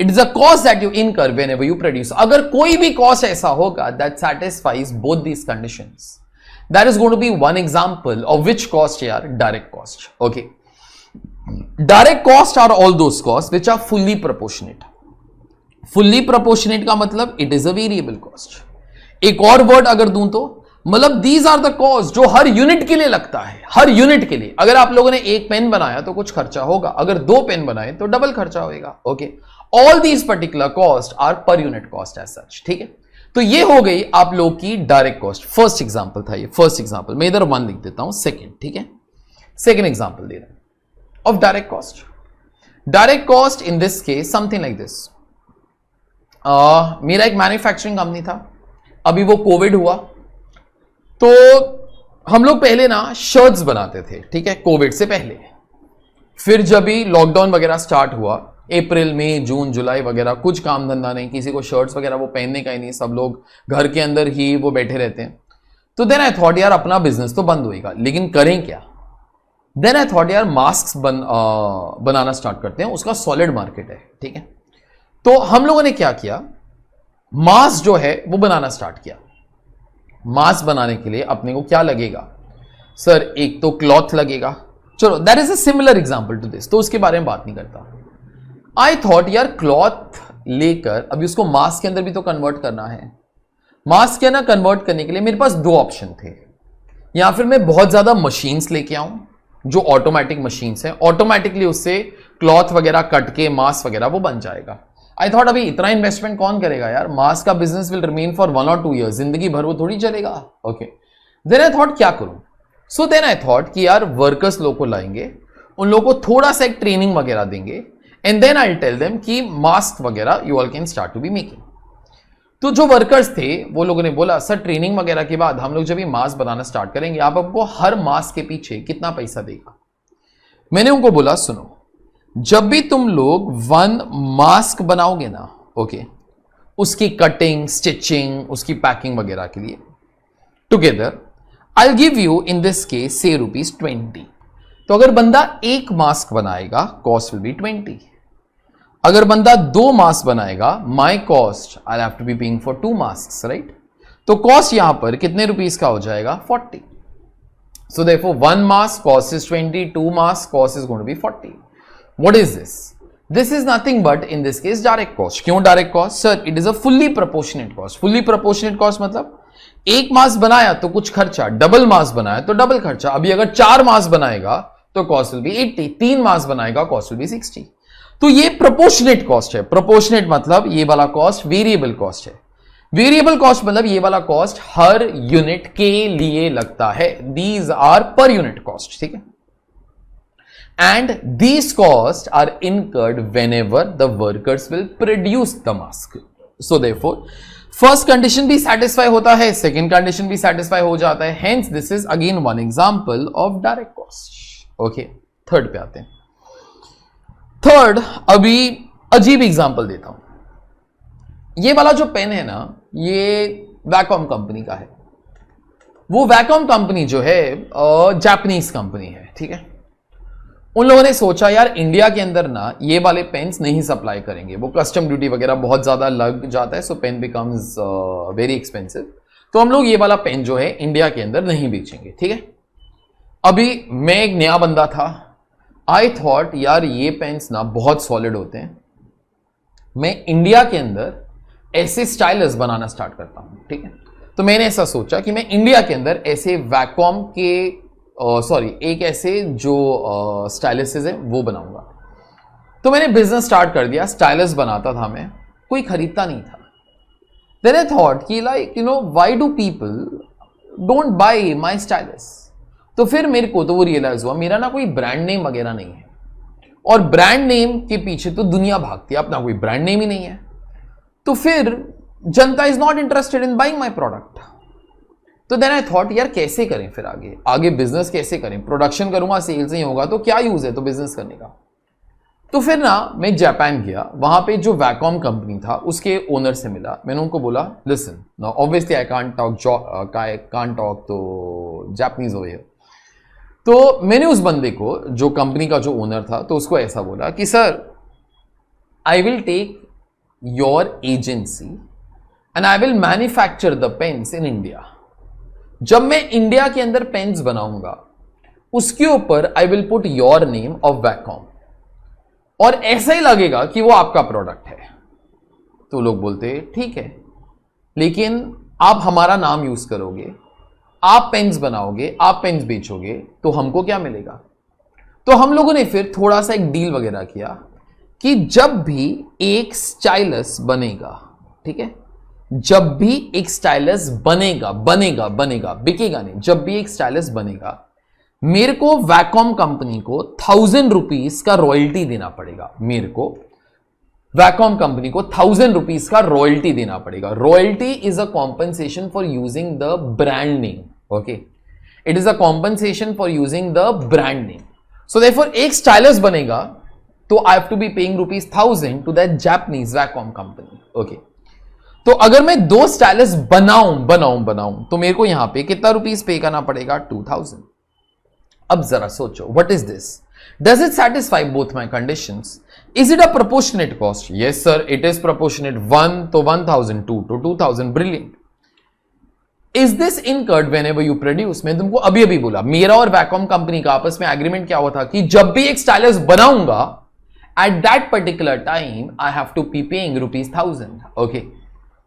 It is a cost that you incur whenever you produce. अगर कोई भी कॉस्ट ऐसा होगा that satisfies both these conditions, that is going to be one example of which cost यार? Direct cost. Okay, direct cost are all those costs which are fully proportionate. Fully proportionate का मतलब it is a variable cost. एक और word अगर दूं तो मतलब these are the cost जो हर यूनिट के लिए लगता है, हर यूनिट के लिए। अगर आप लोगों ने एक पेन बनाया तो कुछ खर्चा होगा, अगर 2 पेन बनाए तो डबल खर्चा होगा। Okay, all these particular cost are per unit cost as such, ठीक है। तो ये हो गई आप लोग की डायरेक्ट कॉस्ट। फर्स्ट एग्जांपल था ये, फर्स्ट एग्जांपल। मैं इधर 1 लिख देता हूं, सेकंड, ठीक है। सेकंड एग्जांपल दे रहा हूं of direct cost. Direct cost in this case something like this. मेरा एक मैन्युफैक्चरिंग कंपनी था, अभी वो कोविड हुआ तो हम लोग पहले ना शर्ट्स बनाते थे, ठीक है, कोविड से पहले। फिर जब भी लॉकडाउन वगैरह स्टार्ट हुआ, अप्रैल मई जून जुलाई वगैरह, कुछ काम धंधा नहीं, किसी को शर्ट्स वगैरह वो पहनने का ही नहीं, सब लोग घर के अंदर ही वो बैठे रहते हैं। तो देन आई थॉट यार अपना बिजनेस तो बंद होएगा, लेकिन करें क्या? देन आई थॉट यार मास्क बनाना स्टार्ट करते हैं, उसका सॉलिड मार्केट है, ठीक है। तो हम लोगों ने क्या किया, मास्क जो है वो बनाना स्टार्ट किया। मास्क बनाने के लिए अपने को क्या लगेगा? सर, एक तो क्लॉथ लगेगा। चलो, that is a similar example to this, तो उसके बारे में बात नहीं करता। आई थॉट यार क्लॉथ लेकर अभी उसको मास्क के अंदर भी तो कन्वर्ट करना है। मास्क के ना कन्वर्ट करने के लिए मेरे पास 2 ऑप्शन थे। या फिर मैं बहुत ज्यादा मशीन्स लेके आऊं, जो ऑटोमेटिक मशीन्स हैं, ऑटोमेटिकली उससे क्लॉथ वगैरह कट के मास्क वगैरह वो बन जाएगा। आई थॉट अभी इतना इन्वेस्टमेंट कौन करेगा यार, मास्क का business will remain for 1 or 2 years, जिंदगी भर वो थोड़ी चलेगा। ओके, देन आई थॉट क्या करूं? सो देन आई थॉट कि यार वर्कर्स लोग को लाएंगे, उन लोगों को थोड़ा सा एक ट्रेनिंग वगैरह देंगे and then I tell them कि मास्क वगैरह you all can start to be making. तो जो वर्कर्स थे वो लोगों ने बोला सर ट्रेनिंग वगैरह के बाद हम लोग जब ये मास्क बनाना स्टार्ट करेंगे, आप हमको हर मास्क के पीछे कितना पैसा देगा? मैंने उनको बोला सुनो, जब भी तुम लोग 1 मास्क बनाओगे ना, ओके, उसकी कटिंग, स्टिचिंग, उसकी पैकिंग वगैरह के लिए together I give you in this case से ₹20। तो अगर बंदा 1 मास्क बनाएगा कॉस्ट विल बी 20। अगर बंदा 2 मास्क बनाएगा, my cost I have to be paying for 2 mask, right. तो कॉस्ट यहां पर कितने रुपीस का हो जाएगा? 40। So therefore 1 mask cost is 20, 2 mask cost is going to be 40। What is this? This is nothing but in this case direct cost. क्यों direct cost? Sir, it is a fully proportionate cost. Fully proportionate cost मतलब 1 mask बनाया तो कुछ खर्चा, double mask बनाया तो double खर्चा। अभी अगर 4 मास्क बनाएगा तो कॉस्ट विल बी 80, 3 मास्क बनाएगा कॉस्ट विल बी 60। तो ये प्रोपोर्शनेट कॉस्ट है। प्रोपोर्शनेट मतलब ये वाला कॉस्ट वेरिएबल कॉस्ट है। वेरिएबल कॉस्ट मतलब ये वाला कॉस्ट हर यूनिट के लिए लगता है। These are per unit cost, ठीक है। And these costs are incurred whenever the workers will produce the mask. So therefore, first condition भी satisfy होता है, second condition भी satisfy हो जाता है. Hence, this is again one example of direct cost. Okay, third पे आते हैं. Third, अभी अजीब एग्जाम्पल देता हूं. ये वाला जो पेन है ना, ये वैकॉम कंपनी का है. वो वैकॉम कंपनी जो है जापानीज कंपनी है, ठीक है। उन लोगों ने सोचा यार इंडिया के अंदर ना ये वाले पेन्स नहीं सप्लाई करेंगे, वो कस्टम ड्यूटी वगैरह बहुत ज्यादा लग जाता है, सो पेन बिकम्स वेरी एक्सपेंसिव। तो हम लोग ये वाला पेन जो है इंडिया के अंदर नहीं बेचेंगे, ठीक है। अभी मैं एक नया बंदा था, आई थॉट यार ये पेन्स ना बहुत सॉलिड होते हैं, मैं इंडिया के अंदर ऐसे स्टाइलस बनाना स्टार्ट करता हूं, ठीक है। तो मैंने ऐसा सोचा कि मैं इंडिया के अंदर ऐसे वैकॉम के एक ऐसे जो स्टाइलसेस है वो बनाऊंगा। तो मैंने बिजनेस स्टार्ट कर दिया, स्टाइलस बनाता था मैं, कोई खरीदता नहीं था। देन आई थॉट कि like why do people don't buy my stylus. तो फिर मेरे को तो वो रियलाइज हुआ मेरा ना कोई ब्रांड नेम वगैरह नहीं है, और ब्रांड नेम के पीछे तो दुनिया भागती है, अपना कोई ब्रांड नेम ही नहीं है। तो फिर जनता is not interested in buying my product. तो देन आई थॉट यार कैसे करें, फिर आगे बिजनेस कैसे करें, प्रोडक्शन करूंगा सेल्स नहीं होगा तो क्या यूज है तो बिजनेस करने का। तो फिर ना मैं जापान गया, वहां पे जो वैकॉम कंपनी था उसके ओनर से मिला। मैंने उनको बोला listen now obviously I can't talk तो जापानीज ओवर हियर। तो मैंने उस बंदे को, जो कंपनी का जो ओनर था, तो उसको ऐसा बोला कि sir I will take your agency and I will manufacture the pens in India. जब मैं इंडिया के अंदर पेन्स बनाऊंगा उसके ऊपर I will put your name of Wacom, और ऐसा ही लगेगा कि वो आपका प्रोडक्ट है। तो लोग बोलते ठीक है, लेकिन आप हमारा नाम यूज करोगे, आप पेन्स बनाओगे, आप पेन्स बेचोगे, तो हमको क्या मिलेगा। तो हम लोगों ने फिर थोड़ा सा एक डील वगैरह किया कि जब भी एक स्टाइलस बनेगा, ठीक है, जब भी एक स्टाइलस बनेगा बिकेगा नहीं, जब भी एक स्टाइलस बनेगा मेरे को वैकॉम कंपनी को 1000 रुपीज का रॉयल्टी देना पड़ेगा। मेरे को वैकॉम कंपनी को 1000 रुपीज का रॉयल्टी देना पड़ेगा। Royalty is a compensation for using the brand name, okay, it is a compensation for using the brand name. So therefore एक स्टाइलस बनेगा तो I have to be paying ₹1000 to that Japanese Wacom company, okay. तो अगर मैं 2 stylus बनाऊं तो मेरे को यहां पे कितना रुपीस पे करना पड़ेगा, 2000। अब जरा सोचो, what is this, does it satisfy both my conditions, is it a proportionate cost? Yes sir, it is proportionate. 1 तो 1000, 2 to 2000, brilliant. Is this incurred when ever you produce? मैं तुमको अभी अभी बोला, मेरा और वैकॉम कंपनी का आपस में एग्रीमेंट क्या हुआ था कि जब भी एक स्टाइलस बनाऊंगा at that particular time I have to be paying ₹1000, okay.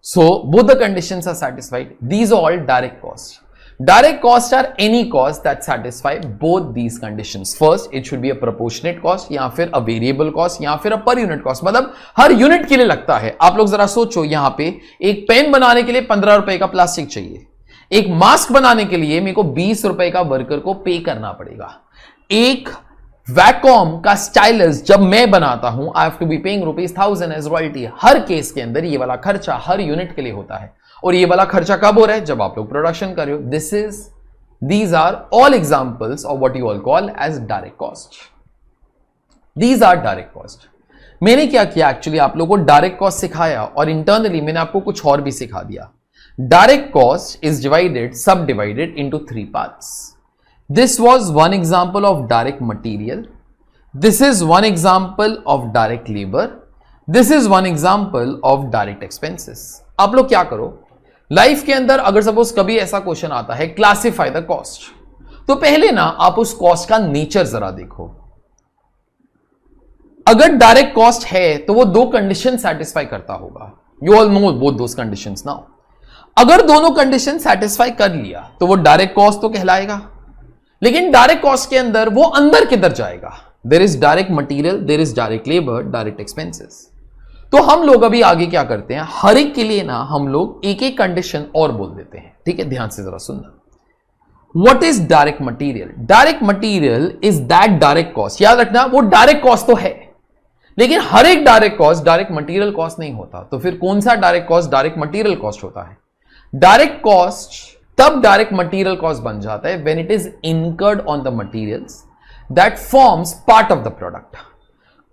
So both the conditions are satisfied. These are all direct costs. Direct costs are any cost that satisfy both these conditions. First, it should be a proportionate cost, या फिर a variable cost, या फिर a per unit cost, मतलब हर unit के लिए लगता है। आप लोग जरा सोचो, यहां पे एक पेन बनाने के लिए 15 रुपए का प्लास्टिक चाहिए, एक मास्क बनाने के लिए मेरे को 20 रुपए का वर्कर को पे करना पड़ेगा। एक वैकॉम का स्टाइलस जब मैं बनाता हूं, I have to be paying ₹1000 as royalty. हर केस के अंदर ये वाला खर्चा हर यूनिट के लिए होता है, और ये वाला खर्चा कब हो रहा है, जब आप लोग प्रोडक्शन कर रहे हो। These are all examples of what you all call as direct cost. These are direct cost. मैंने क्या किया, एक्चुअली आप लोगों को डायरेक्ट कॉस्ट सिखाया, और इंटरनली मैंने आपको कुछ और भी सिखा दिया। डायरेक्ट कॉस्ट इज सब divided into 3 parts. This was one example of direct material. This is one example of direct labor. This is one example of direct expenses. आप लोग क्या करो, लाइफ के अंदर अगर सपोज कभी ऐसा क्वेश्चन आता है क्लासिफाई द कॉस्ट, तो पहले ना आप उस कॉस्ट का नेचर जरा देखो। अगर डायरेक्ट कॉस्ट है तो वो 2 कंडीशन सेटिस्फाई करता होगा। You all know both those conditions now. अगर दोनों कंडीशन सेटिस्फाई कर लिया तो वो डायरेक्ट कॉस्ट तो कहलाएगा, लेकिन डायरेक्ट कॉस्ट के अंदर वो अंदर किधर जाएगा? There is direct material, there is direct labour, direct expenses. तो हम लोग अभी आगे क्या करते हैं, हर एक के लिए ना हम लोग एक एक कंडीशन और बोल देते हैं, ठीक है, ध्यान से जरा सुनना। What is direct material? Direct material is that direct cost. याद रखना, वो डायरेक्ट कॉस्ट तो है, लेकिन हर एक direct cost direct material cost नहीं होता। तो फिर कौन सा direct cost direct material cost होता है? डायरेक्ट कॉस्ट तब डायरेक्ट मटीरियल कॉस्ट बन जाता है when it is incurred on the materials that forms part of the product.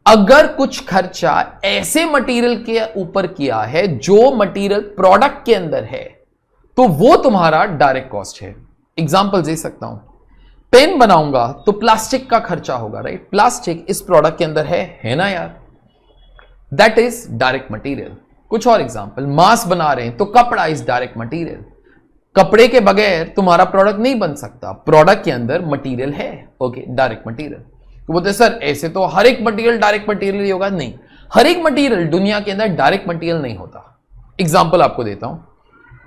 अगर कुछ खर्चा ऐसे मटीरियल के ऊपर किया है जो मटीरियल प्रोडक्ट के अंदर है, तो वो तुम्हारा डायरेक्ट कॉस्ट है। एग्जाम्पल दे सकता हूं, पेन बनाऊंगा तो प्लास्टिक का खर्चा होगा, राइट? प्लास्टिक इस प्रोडक्ट के अंदर है ना यार? That is direct material. कुछ और एग्जाम्पल, मास्क बना रहे हैं तो कपड़ा इज डायरेक्ट मटेरियल। कपड़े के बगैर तुम्हारा प्रोडक्ट नहीं बन सकता, प्रोडक्ट के अंदर मटेरियल है, ओके, डायरेक्ट मटेरियल। तो बोलते सर ऐसे तो हर एक मटेरियल डायरेक्ट मटेरियल ही होगा। नहीं, हर एक मटेरियल दुनिया के अंदर डायरेक्ट मटेरियल नहीं होता। एग्जाम्पल आपको देता हूं,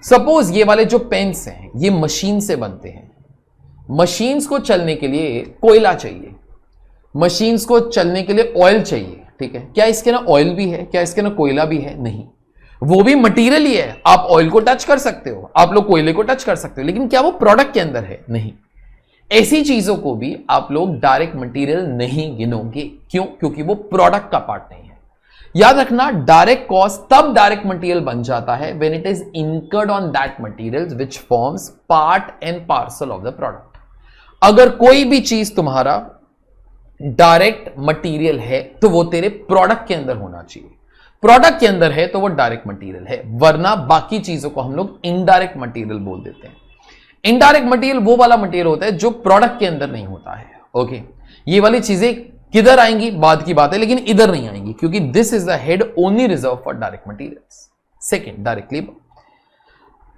सपोज ये वाले जो पेन्स हैं ये मशीन से बनते हैं। मशीन्स को चलने के लिए कोयला चाहिए, मशीन्स को चलने के लिए ऑयल चाहिए, ठीक है? क्या इसके ना ऑयल भी है? क्या इसके ना कोयला भी है? नहीं, वो भी मटेरियल ही है। आप ऑयल को टच कर सकते हो, आप लोग कोयले को टच कर सकते हो, लेकिन क्या वो प्रोडक्ट के अंदर है? नहीं। ऐसी चीजों को भी आप लोग डायरेक्ट मटेरियल नहीं गिनोगे। क्यों? क्योंकि वो प्रोडक्ट का पार्ट नहीं है। याद रखना, डायरेक्ट कॉस्ट तब डायरेक्ट मटेरियल बन जाता है when it is incurred on that material which forms part and parcel of the product. अगर कोई भी चीज तुम्हारा डायरेक्ट मटेरियल है तो वो तेरे प्रोडक्ट के अंदर होना चाहिए। प्रोडक्ट के अंदर है तो वो डायरेक्ट मटेरियल है, वरना बाकी चीजों को हम लोग इनडायरेक्ट मटेरियल बोल देते हैं। इनडायरेक्ट मटेरियल वो वाला मटेरियल होता है जो प्रोडक्ट के अंदर नहीं होता है, ओके? ये वाली चीजें किधर आएंगी बाद की बात है, लेकिन इधर नहीं आएंगी, क्योंकि this is the head only reserve for direct materials. Second, direct labour.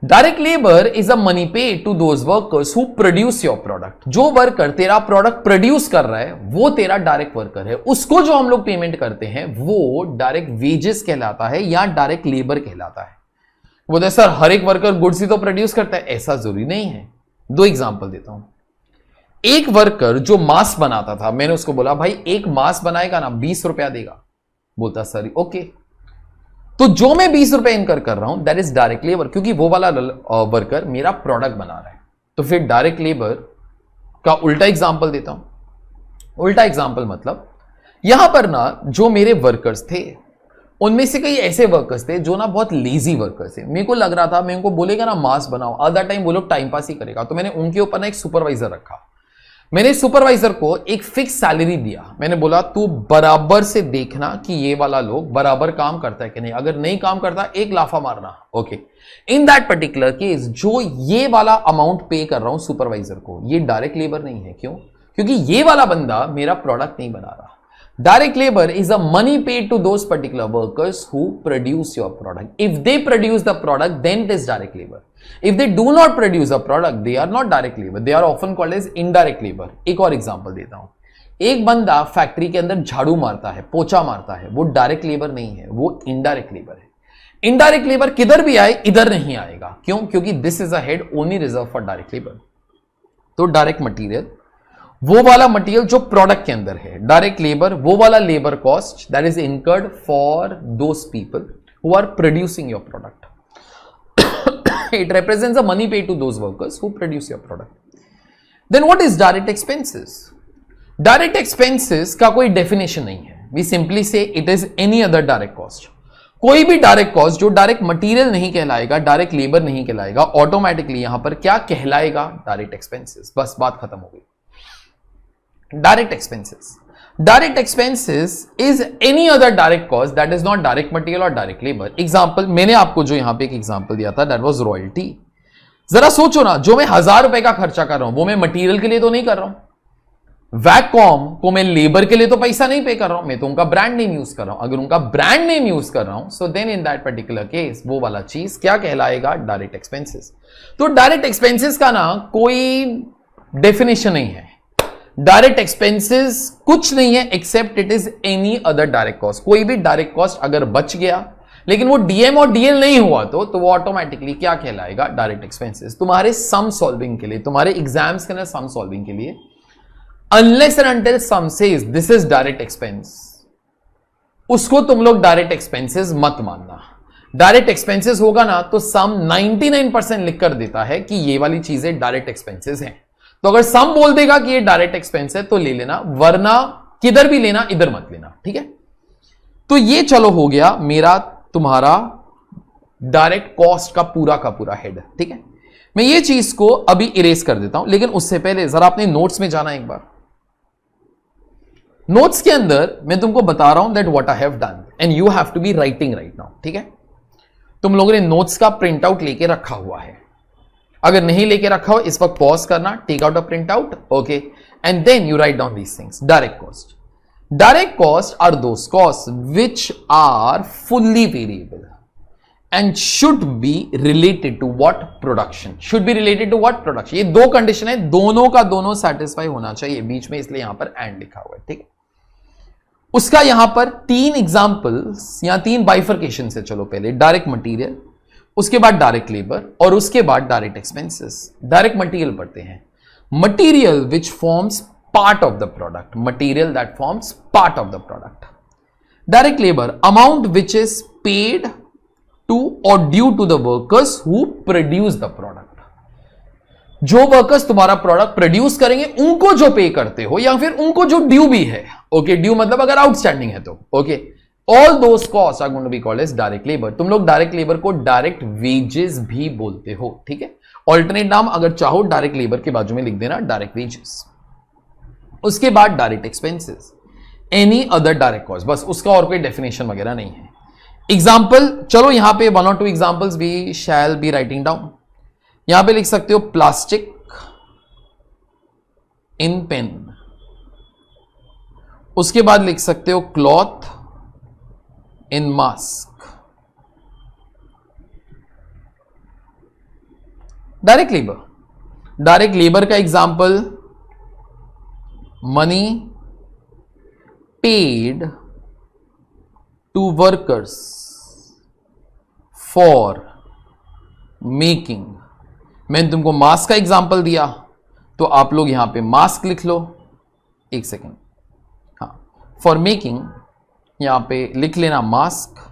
Direct labour is a money pay to those workers who produce your product. जो वर्कर तेरा प्रोडक्ट प्रोड्यूस कर रहा है वो तेरा डायरेक्ट वर्कर है। उसको जो हम लोग पेमेंट करते हैं वो डायरेक्ट वेजेस कहलाता है या डायरेक्ट लेबर कहलाता है। बोलते सर हर एक वर्कर गुड्स ही तो प्रोड्यूस करता है, ऐसा जरूरी नहीं है। दो एग्जांपल देता हूं। एक वर्कर जो मास्क बनाता था, मैंने उसको बोला भाई एक मास्क बनाएगा ना 20 रुपया देगा। बोलता सर ओके, तो जो मैं 20 रुपए इनकर कर रहा हूं दैट इज डायरेक्ट लेबर, क्योंकि वो वाला वर्कर मेरा प्रोडक्ट बना रहा है। तो फिर डायरेक्ट लेबर का उल्टा एग्जांपल देता हूं। उल्टा एग्जांपल मतलब यहां पर ना जो मेरे वर्कर्स थे उनमें से कई ऐसे वर्कर्स थे जो ना बहुत लेजी वर्कर्स थे। मेरे को लग रहा था मैं उनको बोलेगा ना मास्क बनाओ, आधा टाइम वो लोग टाइम पास ही करेगा, तो मैंने उनके ऊपर ना एक सुपरवाइजर रखा। मैंने सुपरवाइजर को एक फिक्स सैलरी दिया। मैंने बोला तू बराबर से देखना कि ये वाला लोग बराबर काम करता है कि नहीं, अगर नहीं काम करता एक लाफा मारना, okay? In that particular case जो ये वाला अमाउंट पे कर रहा हूं सुपरवाइजर को, ये डायरेक्ट लेबर नहीं है। क्यों? क्योंकि ये वाला बंदा मेरा प्रोडक्ट नहीं बना रहा। Direct labor is a money paid to those particular workers who produce your product. If they produce the product, then it is direct labor. If they do not produce a product, they are not direct labor. They are often called as indirect labor. एक और example देता हूं। एक बंदा factory के अंदर झाड़ू मारता है, पोछा मारता है, वो डायरेक्ट लेबर नहीं है, वो इनडायरेक्ट लेबर है। इनडायरेक्ट लेबर किधर भी आए इधर नहीं आएगा। क्यों? क्योंकि this is a head only reserve for direct labour. तो डायरेक्ट मटीरियल वो वाला मटेरियल जो प्रोडक्ट के अंदर है, डायरेक्ट लेबर वो वाला labour cost that is incurred for those people who are producing your product. It represents a money pay to those workers who produce your product. Then what is direct expenses? Direct expenses का कोई definition नहीं है। We simply say it is any other direct cost. कोई भी direct cost जो direct material नहीं कहलाएगा, direct labour नहीं कहलाएगा, ऑटोमेटिकली यहां पर क्या कहलाएगा? Direct expenses. बस बात खत्म हो गई। Direct expenses. Direct expenses is any other direct cost that is not direct material or direct labor. Example, मैंने आपको जो यहां पे एक एग्जांपल दिया था that was royalty. जरा सोचो ना, जो मैं 1000 रुपए का खर्चा कर रहा हूं वो मैं मटेरियल के लिए तो नहीं कर रहा हूं। वैककॉम को मैं लेबर के लिए तो पैसा नहीं पे कर रहा हूं, मैं तो उनका ब्रांड नेम यूज कर रहा हूं। अगर उनका ब्रांड नेम यूज कर रहा हूं so then in that particular case वो वाला चीज क्या कहलाएगा? Direct expenses. तो डायरेक्ट एक्सपेंसेस का ना कोई डेफिनेशन नहीं है। डायरेक्ट एक्सपेंसेस कुछ नहीं है except it is any other direct cost. कोई भी डायरेक्ट कॉस्ट अगर बच गया लेकिन वो डीएम और डीएल नहीं हुआ तो वो ऑटोमेटिकली क्या कहलाएगा? Direct expenses. तुम्हारे सम सॉल्विंग के लिए, तुम्हारे एग्जाम्स के अंदर सम सॉल्विंग के लिए, unless and until sum says this is direct expense, उसको तुम लोग डायरेक्ट एक्सपेंसेस मत मानना। डायरेक्ट एक्सपेंसेस होगा ना तो सम 99% लिख कर देता है कि ये वाली चीजें डायरेक्ट एक्सपेंसेस हैं। तो अगर सम बोल देगा कि ये डायरेक्ट एक्सपेंस है तो ले लेना, वरना किधर भी लेना, इधर मत लेना, ठीक है? तो ये चलो हो गया मेरा तुम्हारा डायरेक्ट कॉस्ट का पूरा हेड, ठीक है? मैं ये चीज को अभी इरेज कर देता हूं, लेकिन उससे पहले जरा अपने नोट्स में जाना एक बार। नोट्स के अंदर मैं तुमको बता रहा हूं that what I have done and you have to be writing right now, ठीक है? तुम लोगों ने नोट्स का प्रिंट आउट लेके रखा हुआ है। अगर नहीं लेके रखा हो इस वक्त पॉज करना, take out a print out, okay, and then you write down these things. Direct cost. Direct costs are those costs which are fully variable and should be related to what production. Should be related to what production. ये दो condition है, दोनों का दोनों satisfy होना चाहिए बीच में, इसलिए यहां पर एंड लिखा हुआ है. ठीक है, उसका यहां पर 3 एग्जांपल्स या 3 बाइफर्केशन से. चलो पहले डायरेक्ट मटेरियल, उसके बाद डायरेक्ट लेबर और उसके बाद डायरेक्ट एक्सपेंसेस. डायरेक्ट मटेरियल पढ़ते हैं. Material which forms part of the product, material that forms part of the product. Direct labor, amount which is paid to or due to the workers who produce the product. जो workers तुम्हारा product produce करेंगे उनको जो पे करते हो या फिर उनको जो ड्यू भी है. ओके, ड्यू मतलब अगर आउटस्टैंडिंग है तो. Okay, all those cost are going to be called as direct labour. तुम लोग डायरेक्ट लेबर को डायरेक्ट वेजेस भी बोलते हो. ठीक है, ऑल्टरनेट नाम अगर चाहो डायरेक्ट लेबर के बाजू में लिख देना डायरेक्ट वेजेस. उसके बाद direct expenses, any other direct cost, बस उसका और कोई डेफिनेशन वगैरह नहीं है. एग्जाम्पल, चलो यहां पे 1 or 2 एग्जाम्पल्स भी शैल बी राइटिंग डाउन. यहां पे लिख सकते हो प्लास्टिक इन पेन. उसके बाद लिख सकते हो cloth in mask. Direct labour. Direct labour का example money paid to workers for making. मैंने तुमको मास्क का एग्जांपल दिया तो आप लोग यहां पे मास्क लिख लो. एक सेकेंड, हाँ, फॉर मेकिंग यहां पे लिख लेना मास्क.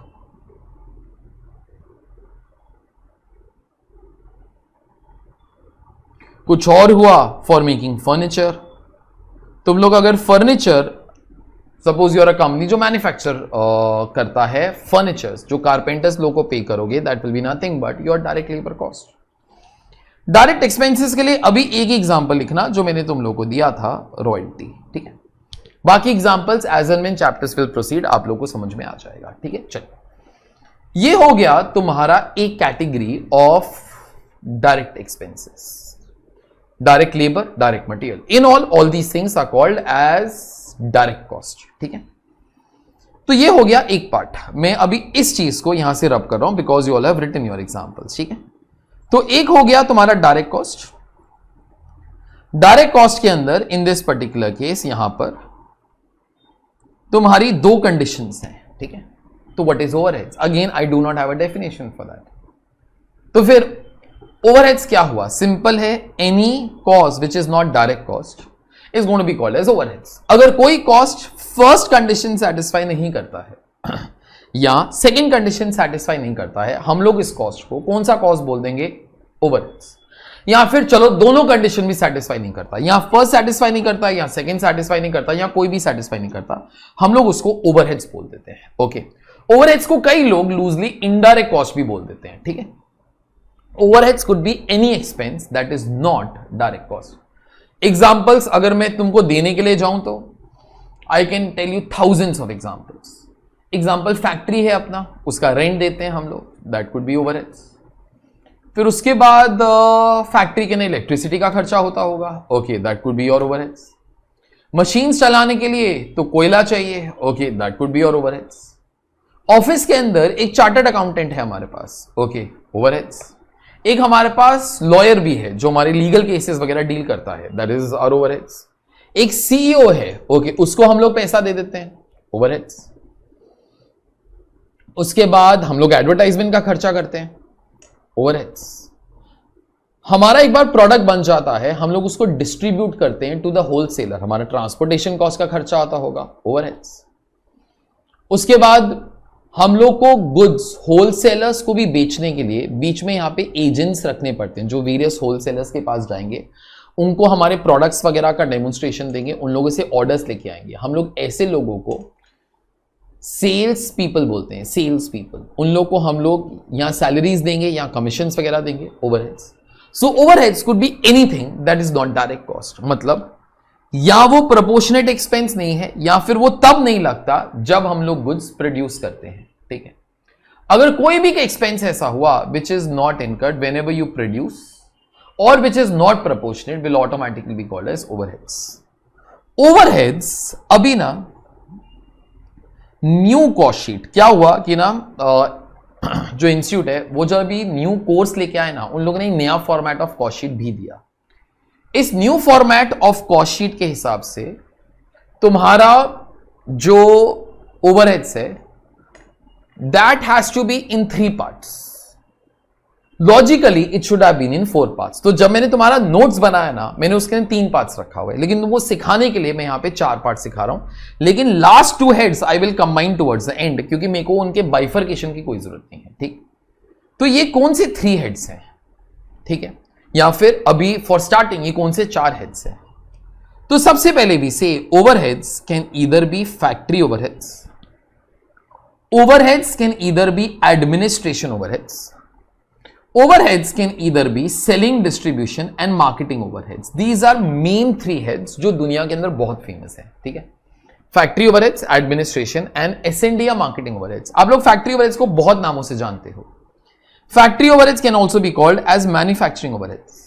कुछ और हुआ फॉर मेकिंग फर्नीचर. तुम लोग अगर furniture, suppose you're a company जो मैन्युफैक्चर करता है फर्नीचर्स, जो कारपेंटर्स लोग को पे करोगे, that will be nothing but your direct labour cost. Direct expenses के लिए अभी एक एग्जांपल लिखना जो मैंने तुम लोग को दिया था, रॉयल्टी. ठीक है, बाकी examples as and when chapters will proceed आप लोग को समझ में आ जाएगा. ठीक है, चलो ये हो गया तुम्हारा एक category of direct expenses. Direct labour, direct material, in all these things are called as direct cost. ठीक है, तो ये हो गया एक पार्ट. मैं अभी इस चीज को यहां से रब कर रहा हूं because you all have written your examples. ठीक है, तो एक हो गया तुम्हारा डायरेक्ट कॉस्ट. डायरेक्ट कॉस्ट के अंदर इन दिस पर्टिकुलर केस यहां पर तुम्हारी 2 कंडीशंस हैं. ठीक है, तो what is overheads? Again I do not have a definition for that. तो फिर ओवरहेड्स क्या हुआ? सिंपल है, any cost which is not direct cost is going to be called as overheads. अगर कोई कॉस्ट फर्स्ट कंडीशन सेटिस्फाई नहीं करता है या सेकंड कंडीशन सेटिस्फाई नहीं करता है, हम लोग इस कॉस्ट को कौन सा कॉस्ट बोल देंगे? ओवरहेड्स. या फिर चलो दोनों कंडीशन भी सेटिस्फाई नहीं करता, या फर्स्ट सेटिस्फाई नहीं करता या सेकंड सेटिस्फाई नहीं करता या कोई भी सेटिस्फाई नहीं करता, हम लोग उसको ओवरहेड्स बोल देते हैं. ओके, ओवरहेड्स को कई लोग लूजली इनडायरेक्ट कॉस्ट भी बोल देते हैं. ठीक है, overheads could be any expense that is not direct cost. Examples अगर मैं तुमको देने के लिए जाऊं तो I can tell you thousands of examples. Example factory है अपना, उसका रेंट देते हैं हम लोग, दैट कुड बी ओवरहेड्स. फिर उसके बाद फैक्ट्री के लिए इलेक्ट्रिसिटी का खर्चा होता होगा, okay, that could be your overheads. Machines चलाने के लिए तो कोयला चाहिए, okay, that could be your overheads. Office के अंदर एक चार्टर्ड अकाउंटेंट है हमारे पास, ओके, ओवरहेड्स. एक हमारे पास लॉयर भी है जो हमारे लीगल केसेस वगैरह डील करता है, दैट इज आवर ओवरहेड्स. एक सीईओ है, ओके, उसको हम लोग पैसा दे देते हैं, ओवरहेड्स. उसके बाद हम लोग एडवर्टाइजमेंट का खर्चा करते हैं, ओवरहेड्स. हमारा एक बार प्रोडक्ट बन जाता है, हम लोग उसको डिस्ट्रीब्यूट करते हैं टू द होलसेलर, हमारा ट्रांसपोर्टेशन कॉस्ट का खर्चा आता होगा, ओवरहेड्स. उसके बाद हम लोग को गुड्स होलसेलर्स को भी बेचने के लिए बीच में यहां पे एजेंट्स रखने पड़ते हैं जो वेरियस होलसेलर्स के पास जाएंगे, उनको हमारे प्रोडक्ट्स वगैरह का डेमोन्स्ट्रेशन देंगे, उन लोगों से ऑर्डर्स लेके आएंगे. हम लोग ऐसे लोगों को सेल्स पीपल बोलते हैं, सेल्स पीपल. उन लोग को हम लोग यहां सैलरीज देंगे या कमीशंस वगैरह देंगे, overheads. So overheads could be anything that is not direct cost. मतलब या वो प्रोपोर्शनेट एक्सपेंस नहीं है या फिर वो तब नहीं लगता जब हम लोग गुड्स प्रोड्यूस करते हैं. ठीक है, अगर कोई भी एक्सपेंस ऐसा हुआ which is not incurred whenever you produce और which is not proportionate will automatically be called as overheads. Overheads अभी ना न्यू कॉस्ट शीट क्या हुआ कि ना जो इंस्टीट्यूट है वो जब अभी न्यू कोर्स लेके आए ना, उन लोगों ने नया फॉर्मेट ऑफ कॉस्ट शीट भी दिया. इस new format of cost sheet के हिसाब से तुम्हारा जो ओवरहेड्स है that has to be in 3 parts. Logically it should have been in 4 parts. तो जब मैंने तुम्हारा नोट्स बनाया ना, मैंने उसके अंदर 3 पार्ट्स रखा हुआ है, लेकिन तुमको सिखाने के लिए मैं यहां पे 4 पार्ट सिखा रहा हूं. लेकिन last 2 heads I will combine towards the and, क्योंकि मेरे को उनके बाइफर्केशन की कोई जरूरत नहीं है. ठीक, तो ये कौन से 3 हेड्स हैं, ठीक है, या फिर अभी फॉर स्टार्टिंग ये कौन से 4 हेड्स हैं. तो सबसे पहले भी से overheads can either be factory overheads, overheads can either be administration overheads, overheads can either be selling, distribution and marketing overheads. These are main 3 heads जो दुनिया के अंदर बहुत फेमस है. ठीक है, factory overheads, administration and S and D या marketing overheads. आप लोग फैक्ट्री ओवरहेड्स को बहुत नामों से जानते हो. Factory overheads can also be called as manufacturing overheads.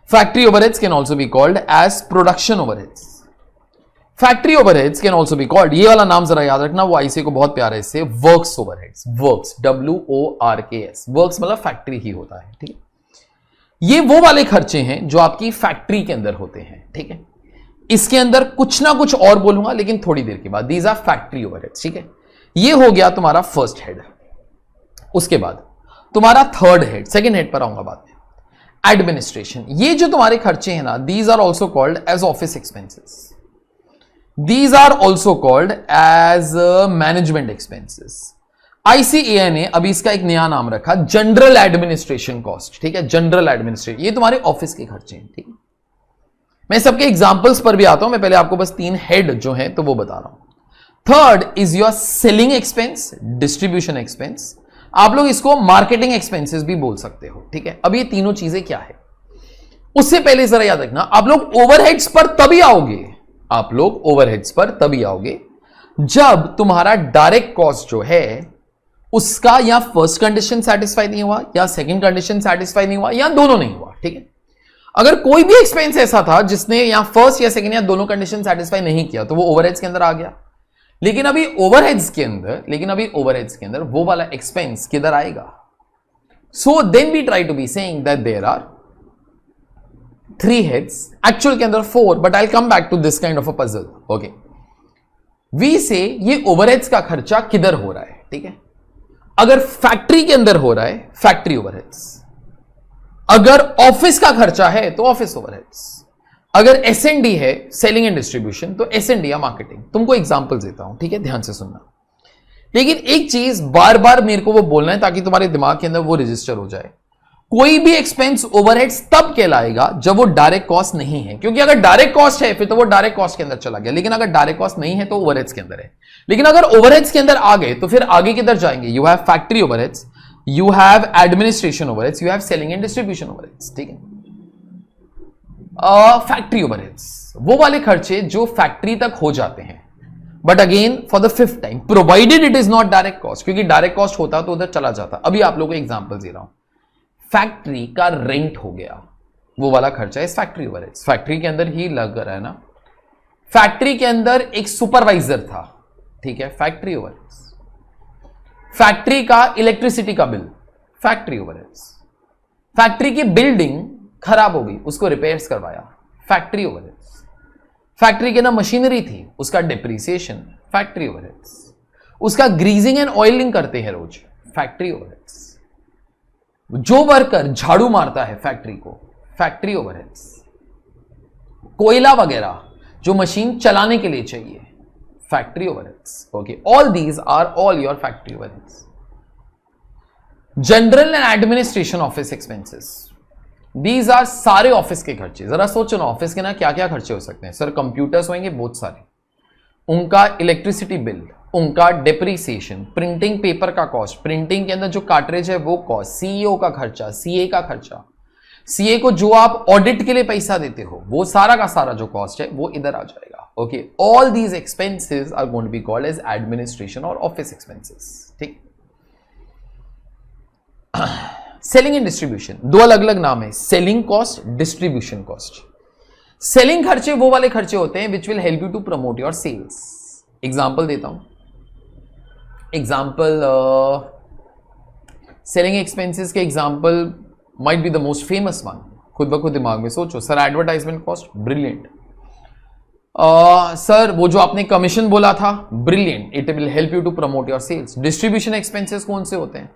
Factory overheads can also be called as production overheads. Factory overheads can also be called, ये वाला नाम जरा याद रखना, वो आईसी को बहुत प्यार है इससे, works overheads. Works WORKS, works मतलब फैक्ट्री ही होता है. ठीक है, ये वो वाले खर्चे हैं जो आपकी फैक्ट्री के अंदर होते हैं. ठीक है, इसके अंदर कुछ ना कुछ और बोलूंगा लेकिन थोड़ी देर के बाद. These are factory overheads. ठीक है, ये हो गया तुम्हारा फर्स्ट हेड. उसके बाद तुम्हारा थर्ड हेड, सेकेंड हेड पर आऊंगा बाद में, एडमिनिस्ट्रेशन. ये जो तुम्हारे खर्चे हैं ना, these are also called as office expenses. These are also called as management expenses. ICAI ने अभी इसका एक नया नाम रखा, जनरल एडमिनिस्ट्रेशन कॉस्ट. ठीक है, जनरल एडमिनिस्ट्रेशन, ये तुम्हारे ऑफिस के खर्चे हैं. ठीक है, मैं सबके एग्जांपल्स पर भी आता हूं, मैं पहले आपको बस 3 हेड जो है तो वो बता रहा हूं. Third is your selling expense, distribution expense. आप लोग इसको मार्केटिंग एक्सपेंसेस भी बोल सकते हो. ठीक है, अब ये तीनों चीजें क्या है, उससे पहले जरा याद रखना, आप लोग ओवरहेड्स पर तभी आओगे, आप लोग ओवरहेड्स पर तभी आओगे जब तुम्हारा डायरेक्ट कॉस्ट जो है उसका या फर्स्ट कंडीशन सेटिस्फाई नहीं हुआ या सेकंड कंडीशन सेटिस्फाई नहीं हुआ या दोनों नहीं हुआ. ठीक है, अगर कोई भी एक्सपेंस ऐसा था जिसने या फर्स्ट या सेकंड या दोनों कंडीशन सेटिस्फाई नहीं किया तो वो ओवरहेड्स के अंदर आ गया. लेकिन अभी ओवरहेड्स के अंदर वो वाला एक्सपेंस किधर आएगा. So then we try to be saying that there are 3 heads, actual के अंदर 4, but I'll come back to this kind of a puzzle. Okay, we say ये ओवरहेड्स का खर्चा किधर हो रहा है. ठीक है, अगर फैक्ट्री के अंदर हो रहा है फैक्ट्री ओवरहेड्स, अगर ऑफिस का खर्चा है तो ऑफिस ओवरहेड्स, अगर एसएनडी है सेलिंग एंड डिस्ट्रीब्यूशन तो एसएनडी या मार्केटिंग. तुमको एग्जांपल देता हूं, ठीक है, ध्यान से सुनना. लेकिन एक चीज बार बार मेरे को वो बोलना है ताकि तुम्हारे दिमाग के अंदर वो रजिस्टर हो जाए. कोई भी एक्सपेंस ओवरहेड्स तब कहलाएगा जब वो डायरेक्ट कॉस्ट नहीं है, क्योंकि अगर डायरेक्ट कॉस्ट है फिर तो वो डायरेक्ट कॉस्ट के अंदर चला गया, लेकिन अगर डायरेक्ट कॉस्ट नहीं है तो ओवरहेड्स के अंदर है. लेकिन अगर ओवरहेड्स के अंदर आ गए तो फिर आगे किधर जाएंगे. You have factory overheads, you have administration overheads, you have selling and distribution overheads. ठीक है, फैक्ट्री ओवरहेड्स वो वाले खर्चे जो फैक्ट्री तक हो जाते हैं, but again for the 5th time provided it is not direct cost, क्योंकि डायरेक्ट कॉस्ट होता तो उधर चला जाता. अभी आप लोगों को एग्जांपल दे रहा हूं, फैक्ट्री का रेंट हो गया, वो वाला खर्चा है फैक्ट्री ओवरहेड्स. फैक्ट्री के अंदर ही लग रहा है ना, फैक्ट्री के अंदर एक सुपरवाइजर था. ठीक है, फैक्ट्री ओवरहेड्स. फैक्ट्री का इलेक्ट्रिसिटी का बिल, फैक्ट्री ओवरहेड्स. फैक्ट्री की बिल्डिंग खराब हो गई, उसको रिपेयर्स करवाया, फैक्ट्री ओवरहेड्स. फैक्ट्री के ना मशीनरी थी, उसका डिप्रिसिएशन, फैक्ट्री ओवरहेड्स. उसका ग्रीजिंग एंड ऑयलिंग करते हैं रोज, फैक्ट्री ओवरहेड्स. जो वर्कर झाड़ू मारता है फैक्ट्री को, फैक्ट्री ओवरहेड्स. कोयला वगैरह जो मशीन चलाने के लिए चाहिए, factory overheads. Okay, all these are all your factory overheads. General and administration office expenses, these are सारे ऑफिस के खर्चे. जरा सोचो ना, ऑफिस के ना क्या क्या खर्चे हो सकते हैं. सर कंप्यूटर्स होंगे बहुत सारे, उनका इलेक्ट्रिसिटी बिल, उनका डिप्रिसिएशन, प्रिंटिंग पेपर का कॉस्ट, प्रिंटिंग के अंदर जो कार्ट्रिज है वो कॉस्ट, सीईओ का खर्चा, सीए का खर्चा, सीए को जो आप ऑडिट के लिए पैसा देते हो वो सारा का सारा जो कॉस्ट है वो इधर आ जाएगा. Okay, all these expenses are going to be called as administration और ऑफिस एक्सपेंसेस. ठीक, सेलिंग एंड डिस्ट्रीब्यूशन दो अलग अलग नाम है, selling cost, distribution cost. Selling खर्चे वो वाले खर्चे होते हैं which will help you to promote your sales. Example देता हूं, एग्जांपल सेलिंग एक्सपेंसेस के example might be the most famous one. खुद ब खुद दिमाग में सोचो, sir advertisement cost, brilliant. Sir वो जो आपने कमीशन बोला था, brilliant, it will help you to promote your sales. Distribution expenses कौन से होते हैं?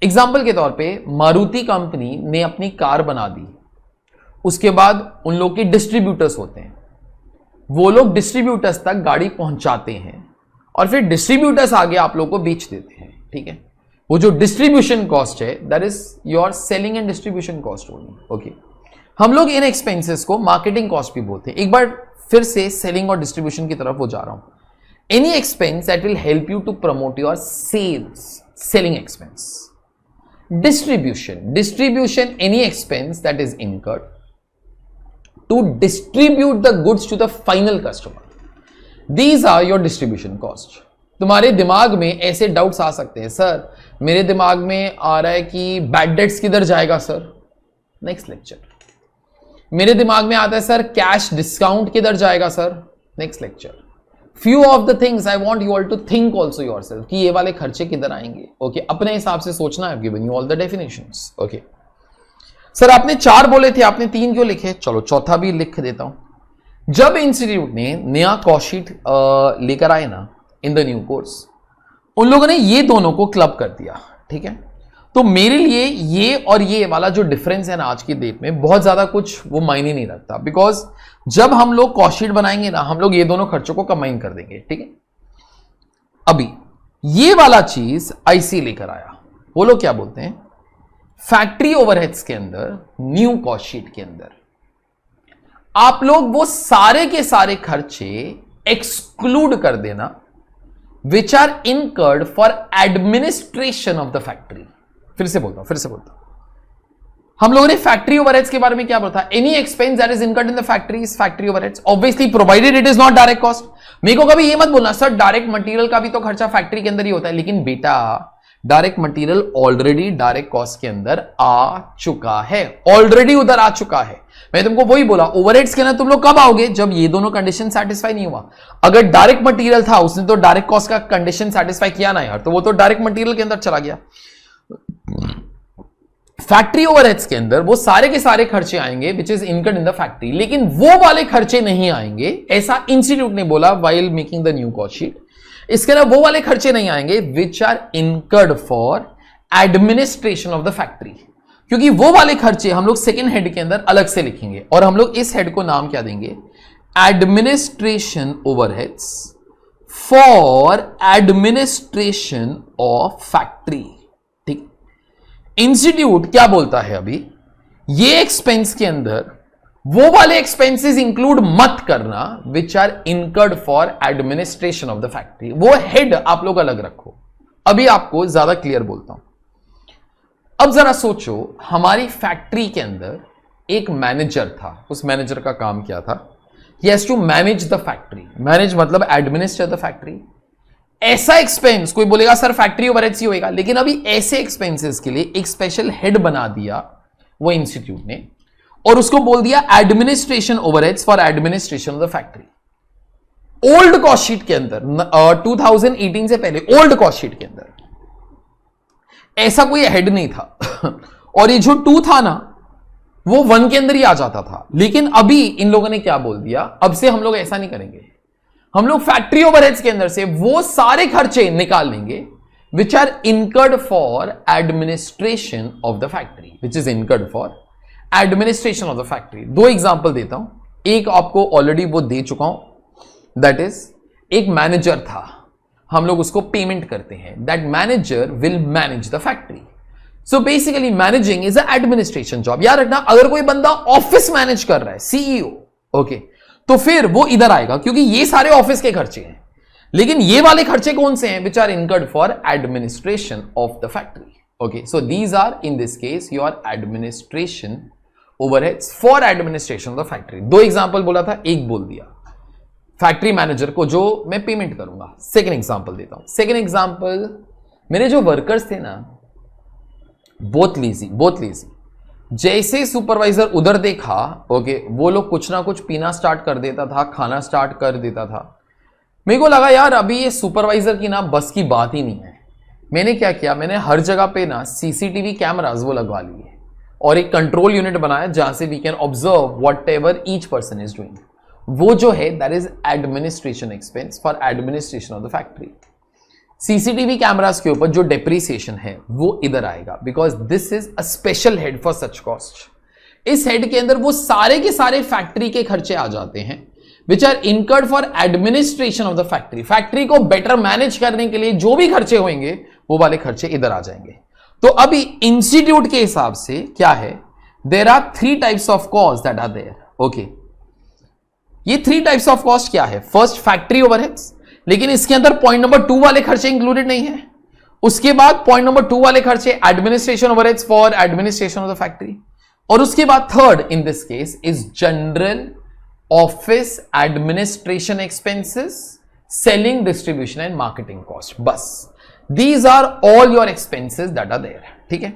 एग्जाम्पल के तौर पे मारुति कंपनी ने अपनी कार बना दी, उसके बाद उन लोग के डिस्ट्रीब्यूटर्स होते हैं, वो लोग डिस्ट्रीब्यूटर्स तक गाड़ी पहुंचाते हैं और फिर डिस्ट्रीब्यूटर्स आगे आप लोग को बेच देते हैं, ठीक है। वो जो डिस्ट्रीब्यूशन कॉस्ट है that is your selling and distribution cost only, okay. हम लोग इन एक्सपेंसेस को मार्केटिंग कॉस्ट भी बोलते हैं। एक बार फिर से सेलिंग और डिस्ट्रीब्यूशन की तरफ वो जा रहा हूं। Any expense that will help you to promote your sales, selling expense. Distribution any expense that is incurred to distribute the goods to the final customer, these are your distribution cost. तुम्हारे दिमाग में ऐसे doubts आ सकते हैं, sir मेरे दिमाग में आ रहा है कि बैड डेट्स किधर जाएगा सर, नेक्स्ट लेक्चर। मेरे दिमाग में आता है सर कैश डिस्काउंट किधर जाएगा sir, next lecture. Few of the things I want you all to think also yourself कि ये वाले खर्चे किधर आएंगे, ओके। अपने हिसाब से सोचना है, given you all the definitions, okay. Sir आपने 4 बोले थे, आपने 3 क्यों लिखे? चलो चौथा भी लिख देता हूं। जब इंस्टीट्यूट ने नया कॉस्ट शीट लेकर आए ना इन द न्यू कोर्स, उन लोगों ने ये दोनों को क्लब कर दिया, ठीक है। तो मेरे लिए ये और ये वाला जो डिफरेंस है ना आज की डेट में बहुत ज्यादा कुछ वो मायने नहीं रखता, बिकॉज जब हम लोग कॉस्ट शीट बनाएंगे ना हम लोग ये दोनों खर्चों को कंबाइन कर देंगे, ठीक है। अभी ये वाला चीज आईसी लेकर आया, वो लोग क्या बोलते हैं, फैक्ट्री ओवरहेड्स के अंदर न्यू कॉस्ट शीट के अंदर आप लोग वो सारे के सारे खर्चे एक्सक्लूड कर देना which are incurred for administration of the factory. फिर से बोलता हूं, हम लोगों ने फैक्ट्री ओवरहेड्स के बारे में क्या बोला था? Any expense that is incurred in the factory is factory overheads, obviously provided it is not direct cost. मेरे को कभी ये मत बोलना सर डायरेक्ट मटेरियल का भी तो खर्चा फैक्ट्री के अंदर ही होता है, लेकिन बेटा direct material already direct cost के अंदर आ चुका है, ऑलरेडी उधर आ चुका है। मैं तुमको वही बोला, ओवरहेड्स के अंदर तुम लोग कब आओगे? जब ये दोनों कंडीशन सेटिस्फाई नहीं हुआ। अगर डायरेक्ट मटेरियल था, उसने तो डायरेक्ट कॉस्ट का कंडीशन सेटिस्फाई किया ना यार, तो वो तो डायरेक्ट मटेरियल के अंदर चला गया। फैक्ट्री ओवरहेड्स के अंदर वो सारे के सारे खर्चे आएंगे विच is incurred in the factory, लेकिन वो वाले खर्चे नहीं आएंगे, ऐसा इंस्टीट्यूट ने बोला while making the new cost sheet. इसके अंदर वो वाले खर्चे नहीं आएंगे which are incurred for administration of the factory, क्योंकि वो वाले खर्चे हम लोग सेकेंड हेड के अंदर अलग से लिखेंगे और हम लोग इस हेड को नाम क्या देंगे? Administration overheads for administration of factory, ठीक। इंस्टीट्यूट क्या बोलता है अभी, ये एक्सपेंस के अंदर वो वाले एक्सपेंसेस इंक्लूड मत करना which are incurred for administration of the factory, वो हेड आप लोग अलग रखो। अभी आपको ज्यादा क्लियर बोलता हूं। अब जरा सोचो, हमारी फैक्ट्री के अंदर एक मैनेजर था, उस मैनेजर का काम क्या था? He has to manage the factory. Manage मतलब administer the factory. ऐसा एक्सपेंस, कोई बोलेगा सर फैक्ट्री ओवरहेड्स ही होएगा, लेकिन अभी ऐसे एक्सपेंसेस के लिए एक स्पेशल हेड बना दिया वो इंस्टीट्यूट ने और उसको बोल दिया administration overheads for administration of the factory. Old cost sheet के अंदर 2018 से पहले ओल्ड कॉस्ट शीट के अंदर ऐसा कोई हेड नहीं था और ये जो 2 था ना वो 1 के अंदर ही आ जाता था, लेकिन अभी इन लोगों ने क्या बोल दिया, अब से हम लोग ऐसा नहीं करेंगे, हम लोग फैक्ट्री ओवरहेड्स के अंदर से वो सारे खर्चे निकाल लेंगे which are incurred for administration of the factory, which is incurred for administration of the factory. 2 example देता हूं, एक आपको ऑलरेडी वो दे चुका हूं, दैट इज एक मैनेजर था, हम लोग उसको पेमेंट करते हैं, that manager will manage the factory. So basically managing is a administration job. याद रखना, अगर कोई बंदा ऑफिस मैनेज कर रहा है, सीईओ, ओके, तो फिर वो इधर आएगा क्योंकि ये सारे ऑफिस के खर्चे हैं, लेकिन ये वाले खर्चे कौन से हैं? Which are incurred for administration of the factory, okay. So these are in this case your administration overheads for administration of the factory. 2 example बोला था, एक बोल दिया फैक्ट्री मैनेजर को जो मैं पेमेंट करूंगा। सेकेंड एग्जांपल देता हूं। सेकेंड एग्जांपल, मेरे जो वर्कर्स थे ना बोथ लीजी। जैसे सुपरवाइजर उधर देखा, ओके, वो लोग कुछ ना कुछ पीना स्टार्ट कर देता था, खाना स्टार्ट कर देता था। मेरे को लगा यार अभी ये सुपरवाइजर की ना बस की बात ही नहीं है। मैंने क्या किया, मैंने हर जगह पे ना सीसीटीवी कैमरास वो लगवा लिए और एक कंट्रोल यूनिट बनाया जहां से we can observe whatever each person is doing. वो जो है that is administration expense for administration of the factory. CCTV cameras के ऊपर जो डेप्रीसिएशन है वो इधर आएगा, because this is a special head for such cost. इस हेड के अंदर वो सारे के सारे फैक्ट्री के खर्चे आ जाते हैं which are incurred for administration of the factory. Factory को बेटर मैनेज करने के लिए जो भी खर्चे होंगे वो वाले खर्चे इधर आ जाएंगे। तो अभी इंस्टीट्यूट के हिसाब से क्या है, there are 3 types of cost that are there. Okay, ये 3 टाइप्स ऑफ कॉस्ट क्या है? फर्स्ट फैक्ट्री ओवरहेड्स, लेकिन इसके अंदर पॉइंट नंबर 2 वाले खर्चे इंक्लूडेड नहीं है। उसके बाद पॉइंट नंबर 2 वाले खर्चे administration overheads for administration of the factory. और उसके बाद third in this case is general office administration expenses, selling, distribution and marketing cost. बस these are all your expenses that are there. ठीक है,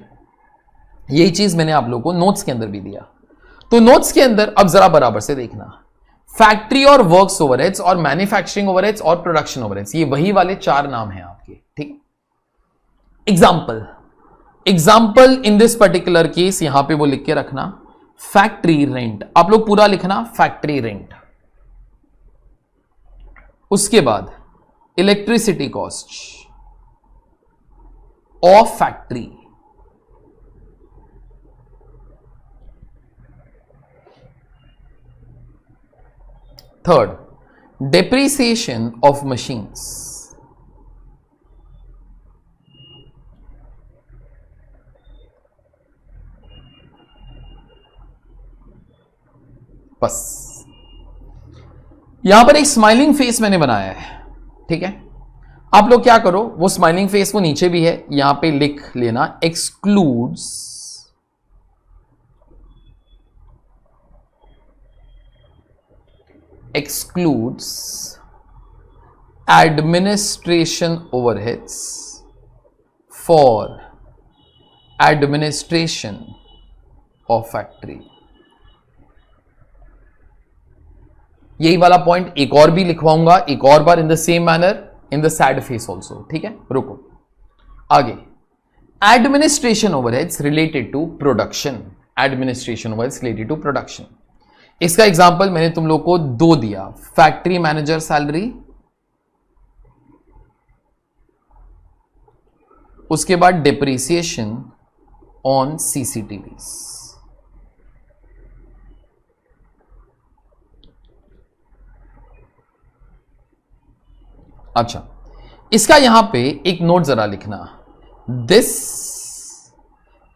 यही चीज मैंने आप लोगों को नोट्स के अंदर भी दिया। तो नोट्स के अंदर अब जरा बराबर से देखना, फैक्ट्री और वर्क्स ओवरहेड्स और मैन्युफैक्चरिंग ओवरहेड्स और प्रोडक्शन ओवरहेड्स, ये वही वाले 4 नाम हैं आपके। ठीक, example in this particular case यहां पे वो लिख के रखना, फैक्ट्री रेंट। आप लोग पूरा लिखना फैक्ट्री रेंट। उसके बाद electricity cost of factory, third depreciation of machines, बस यहां पर एक स्माइलिंग फेस मैंने बनाया है। ठीक है, आप लोग क्या करो, वो स्माइलिंग फेस वो नीचे भी है, यहां पे लिख लेना excludes administration overheads for administration of factory। यही वाला पॉइंट एक और भी लिखवाऊंगा एक और बार in the same manner in the sad face also. ठीक है, रुको आगे। Administration overheads related to production, administration overheads related to production. इसका एग्जांपल मैंने तुम लोग को 2 दिया, फैक्ट्री मैनेजर सैलरी, उसके बाद डिप्रिसिएशन ऑन सीसीटीवीज। अच्छा, इसका यहां पे एक नोट जरा लिखना, this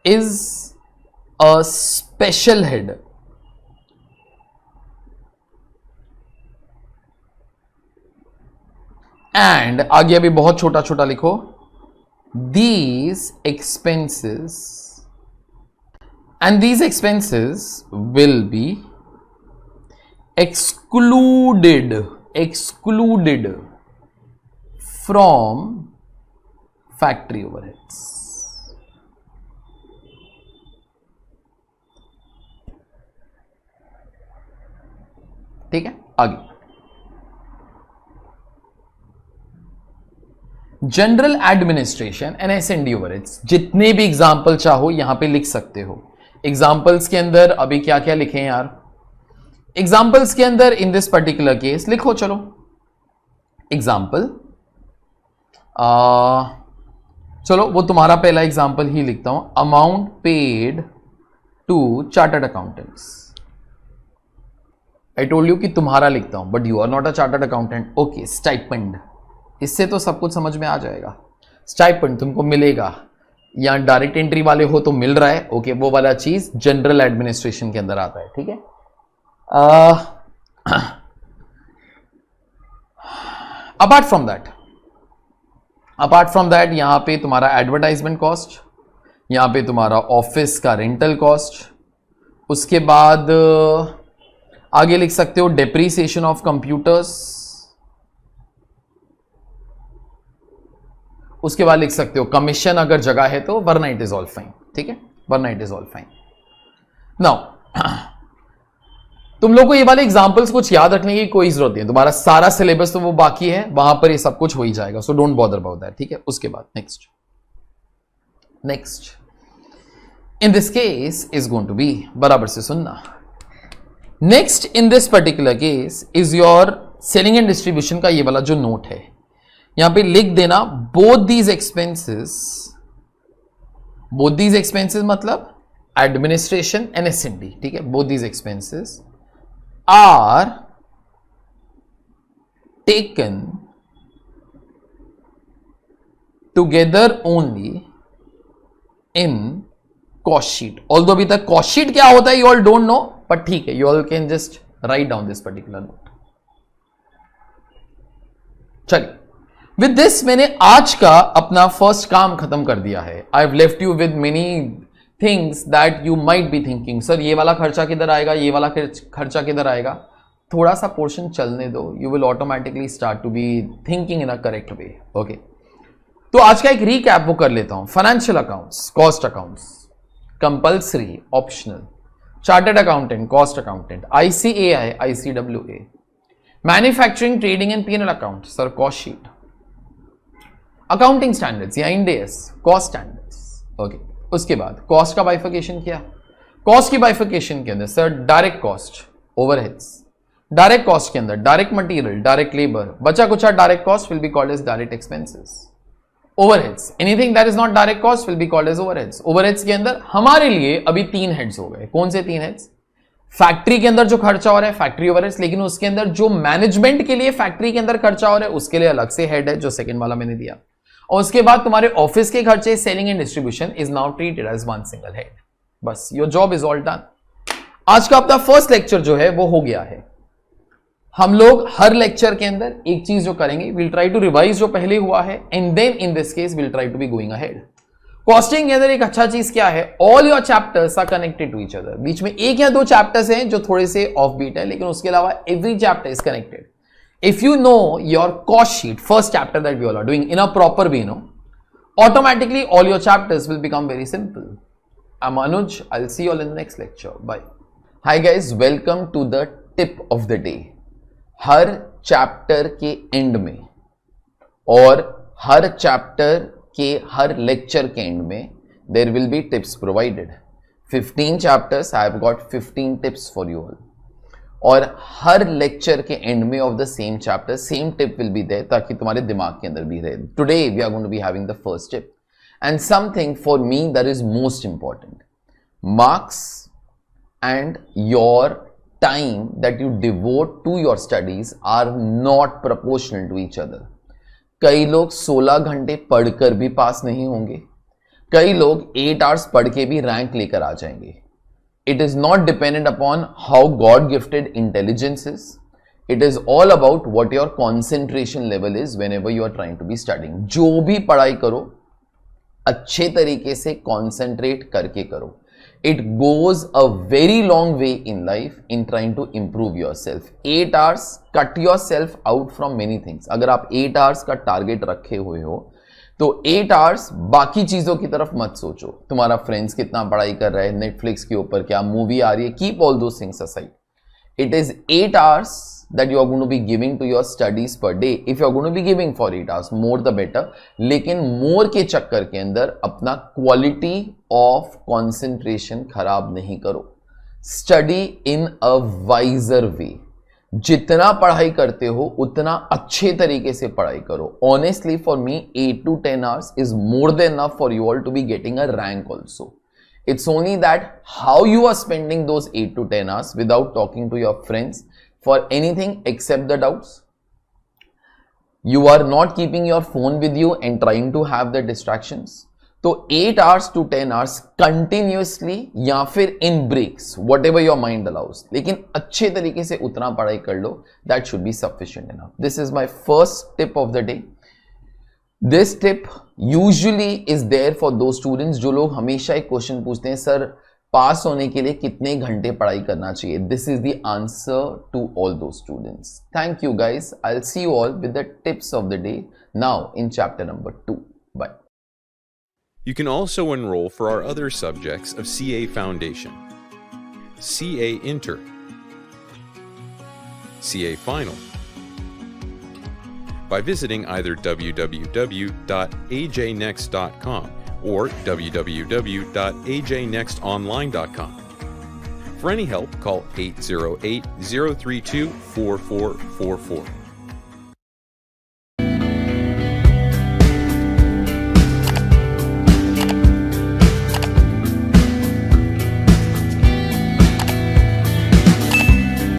is a special head and आगे अभी बहुत छोटा छोटा लिखो, these expenses will be excluded from factory overheads। ठीक है, आगे general administration and S and D overheads. जितने भी एग्जाम्पल चाहो यहां पे लिख सकते हो। एग्जाम्पल्स के अंदर अभी क्या क्या लिखे हैं यार, एग्जाम्पल्स के अंदर इन दिस पर्टिकुलर केस लिखो, चलो एग्जाम्पल, चलो वो तुम्हारा पहला एग्जाम्पल ही लिखता हूं, amount paid to chartered accountants. I told you कि तुम्हारा लिखता हूं, but you are not a chartered accountant. Okay, stipend, इससे तो सब कुछ समझ में आ जाएगा। स्टाइपेंड तुमको मिलेगा, या डायरेक्ट एंट्री वाले हो तो मिल रहा है, ओके, वो वाला चीज जनरल एडमिनिस्ट्रेशन के अंदर आता है। ठीक है, अपार्ट फ्रॉम दैट यहां पे तुम्हारा एडवर्टाइजमेंट कॉस्ट, यहां पे तुम्हारा ऑफिस का रेंटल कॉस्ट, उसके बाद आगे लिख सकते हो डेप्रीसिएशन ऑफ कंप्यूटर्स, उसके बाद लिख सकते हो कमीशन अगर जगह है तो, वरना इट इज ऑल फाइन। ठीक है, वरना it is all fine. Now तुम लोग को ये वाले एग्जांपल्स कुछ याद रखने की कोई जरूरत नहीं है, तुम्हारा सारा सिलेबस तो वो बाकी है, वहां पर ये सब कुछ हो ही जाएगा, so don't bother about that, ठीक है। उसके बाद next in this case is going to be, बराबर से सुनना, next in this particular case is your selling and distribution का ये वाला जो नोट है, यहां पे लिख देना बोथ दीज एक्सपेंसेस मतलब एडमिनिस्ट्रेशन एंड S&D, ठीक है, both these expenses are taken together only in cost sheet. Although अभी तक कॉस्ट शीट क्या होता है you all don't know, but ठीक है, you all can just write down this particular note. चलिए, विद दिस मैंने आज का अपना फर्स्ट काम खत्म कर दिया है। I have left you with many things that you might be thinking, sir ये वाला खर्चा किधर आएगा, ये वाला खर्चा किधर आएगा। थोड़ा सा पोर्शन चलने दो, you will automatically start to be thinking in a correct way. Okay, तो आज का एक रीकैप वो कर लेता हूं। Financial accounts, cost accounts, compulsory, optional, chartered accountant, cost accountant, ICAI, ICWA, manufacturing, trading and P&L account, sir cost sheet, accounting standards या Ind AS, cost standards. Okay, उसके बाद कॉस्ट का बाइफिकेशन किया। कॉस्ट की बाइफिकेशन के अंदर sir direct cost, overheads, direct cost के अंदर डायरेक्ट मटेरियल, डायरेक्ट लेबर, बचा कुचा direct cost will be called as direct expenses. Overheads, anything that is not direct cost will be called as overheads. Overheads के अंदर हमारे लिए अभी 3 heads हो गए। कौन से 3 हेड्स? फैक्ट्री के अंदर जो खर्चा हो रहा है फैक्ट्री ओवरहेड्स, लेकिन उसके अंदर जो मैनेजमेंट के लिए फैक्ट्री के अंदर खर्चा हो रहा है उसके लिए अलग से हेड है, जो सेकंड वाला मैंने दिया। और उसके बाद तुम्हारे ऑफिस के खर्चे, selling and distribution is now treated as one single head. बस your job is all done. आज का अपना फर्स्ट लेक्चर जो है वो हो गया है। हम लोग हर लेक्चर के अंदर एक चीज जो करेंगे, विल ट्राई टू रिवाइज जो पहले हुआ है and then in this case will try to be going ahead. Costing के अंदर एक अच्छा चीज क्या है, all your chapters are connected to each other. बीच में 1 या 2 चैप्टर्स हैं जो थोड़े से ऑफ बीट है, लेकिन उसके अलावा every chapter is connected. If you know your cost sheet, first chapter that we all are doing in a proper way, no automatically all your chapters will become very simple. I'm Anuj. I'll see you all in the next lecture. Bye. Hi guys, welcome to the tip of the day. Her chapter के end में और हर chapter के हर lecture के end में there will be tips provided. 15 chapters, I have got 15 tips for you all. और हर lecture के end में of the same chapter same tip will be there, ताकि तुम्हारे दिमाग के अंदर भी रहे। Today we are going to be having the first tip and something for me that is most important, marks and your time that you devote to your studies are not proportional to each other. कई लोग 16 घंटे पढ़कर भी पास नहीं होंगे, कई लोग 8 hours पढ़ के भी रैंक लेकर आ जाएंगे। It is not dependent upon how God gifted intelligence is. It is all about what your concentration level is whenever you are trying to be studying. जो भी पढ़ाई करो अच्छे तरीके से concentrate करके करो. It goes a very long way in life in trying to improve yourself. 8 hours, cut yourself out from many things. अगर आप 8 hours का टारगेट रखे हुए हो तो 8 आवर्स बाकी चीजों की तरफ मत सोचो। तुम्हारा फ्रेंड्स कितना पढ़ाई कर रहा है, नेटफ्लिक्स के ऊपर क्या मूवी आ रही है, keep all those things aside. It is 8 hours that you are going to be giving to your studies per day. If you are going to be giving for 8 hours, more the better, लेकिन more के चक्कर के अंदर अपना quality of concentration खराब नहीं करो। Study in a visor वे। जितना पढ़ाई करते हो उतना अच्छे तरीके से पढ़ाई करो। Honestly for me 8 to 10 hours is more than enough for you all to be getting a rank also. It's only that how you are spending those 8 to 10 hours without talking to your friends for anything except the doubts. You are not keeping your phone with you and trying to have the distractions. तो 8 hours to 10 hours continuously या फिर in breaks, whatever your mind allows, लेकिन अच्छे तरीके से उतना पढ़ाई कर लो, that should be sufficient enough. This is my first tip of the day. This tip usually is there for those students जो लोग हमेशा एक क्वेश्चन पूछते हैं, सर पास होने के लिए कितने घंटे पढ़ाई करना चाहिए। This is the answer to all those students. Thank you guys, I will see you all with the tips of the day now in chapter number 2। Bye. You can also enroll for our other subjects of CA Foundation, CA Inter, CA Final, by visiting either www.ajnext.com or www.ajnextonline.com. For any help, call 808-032-4444.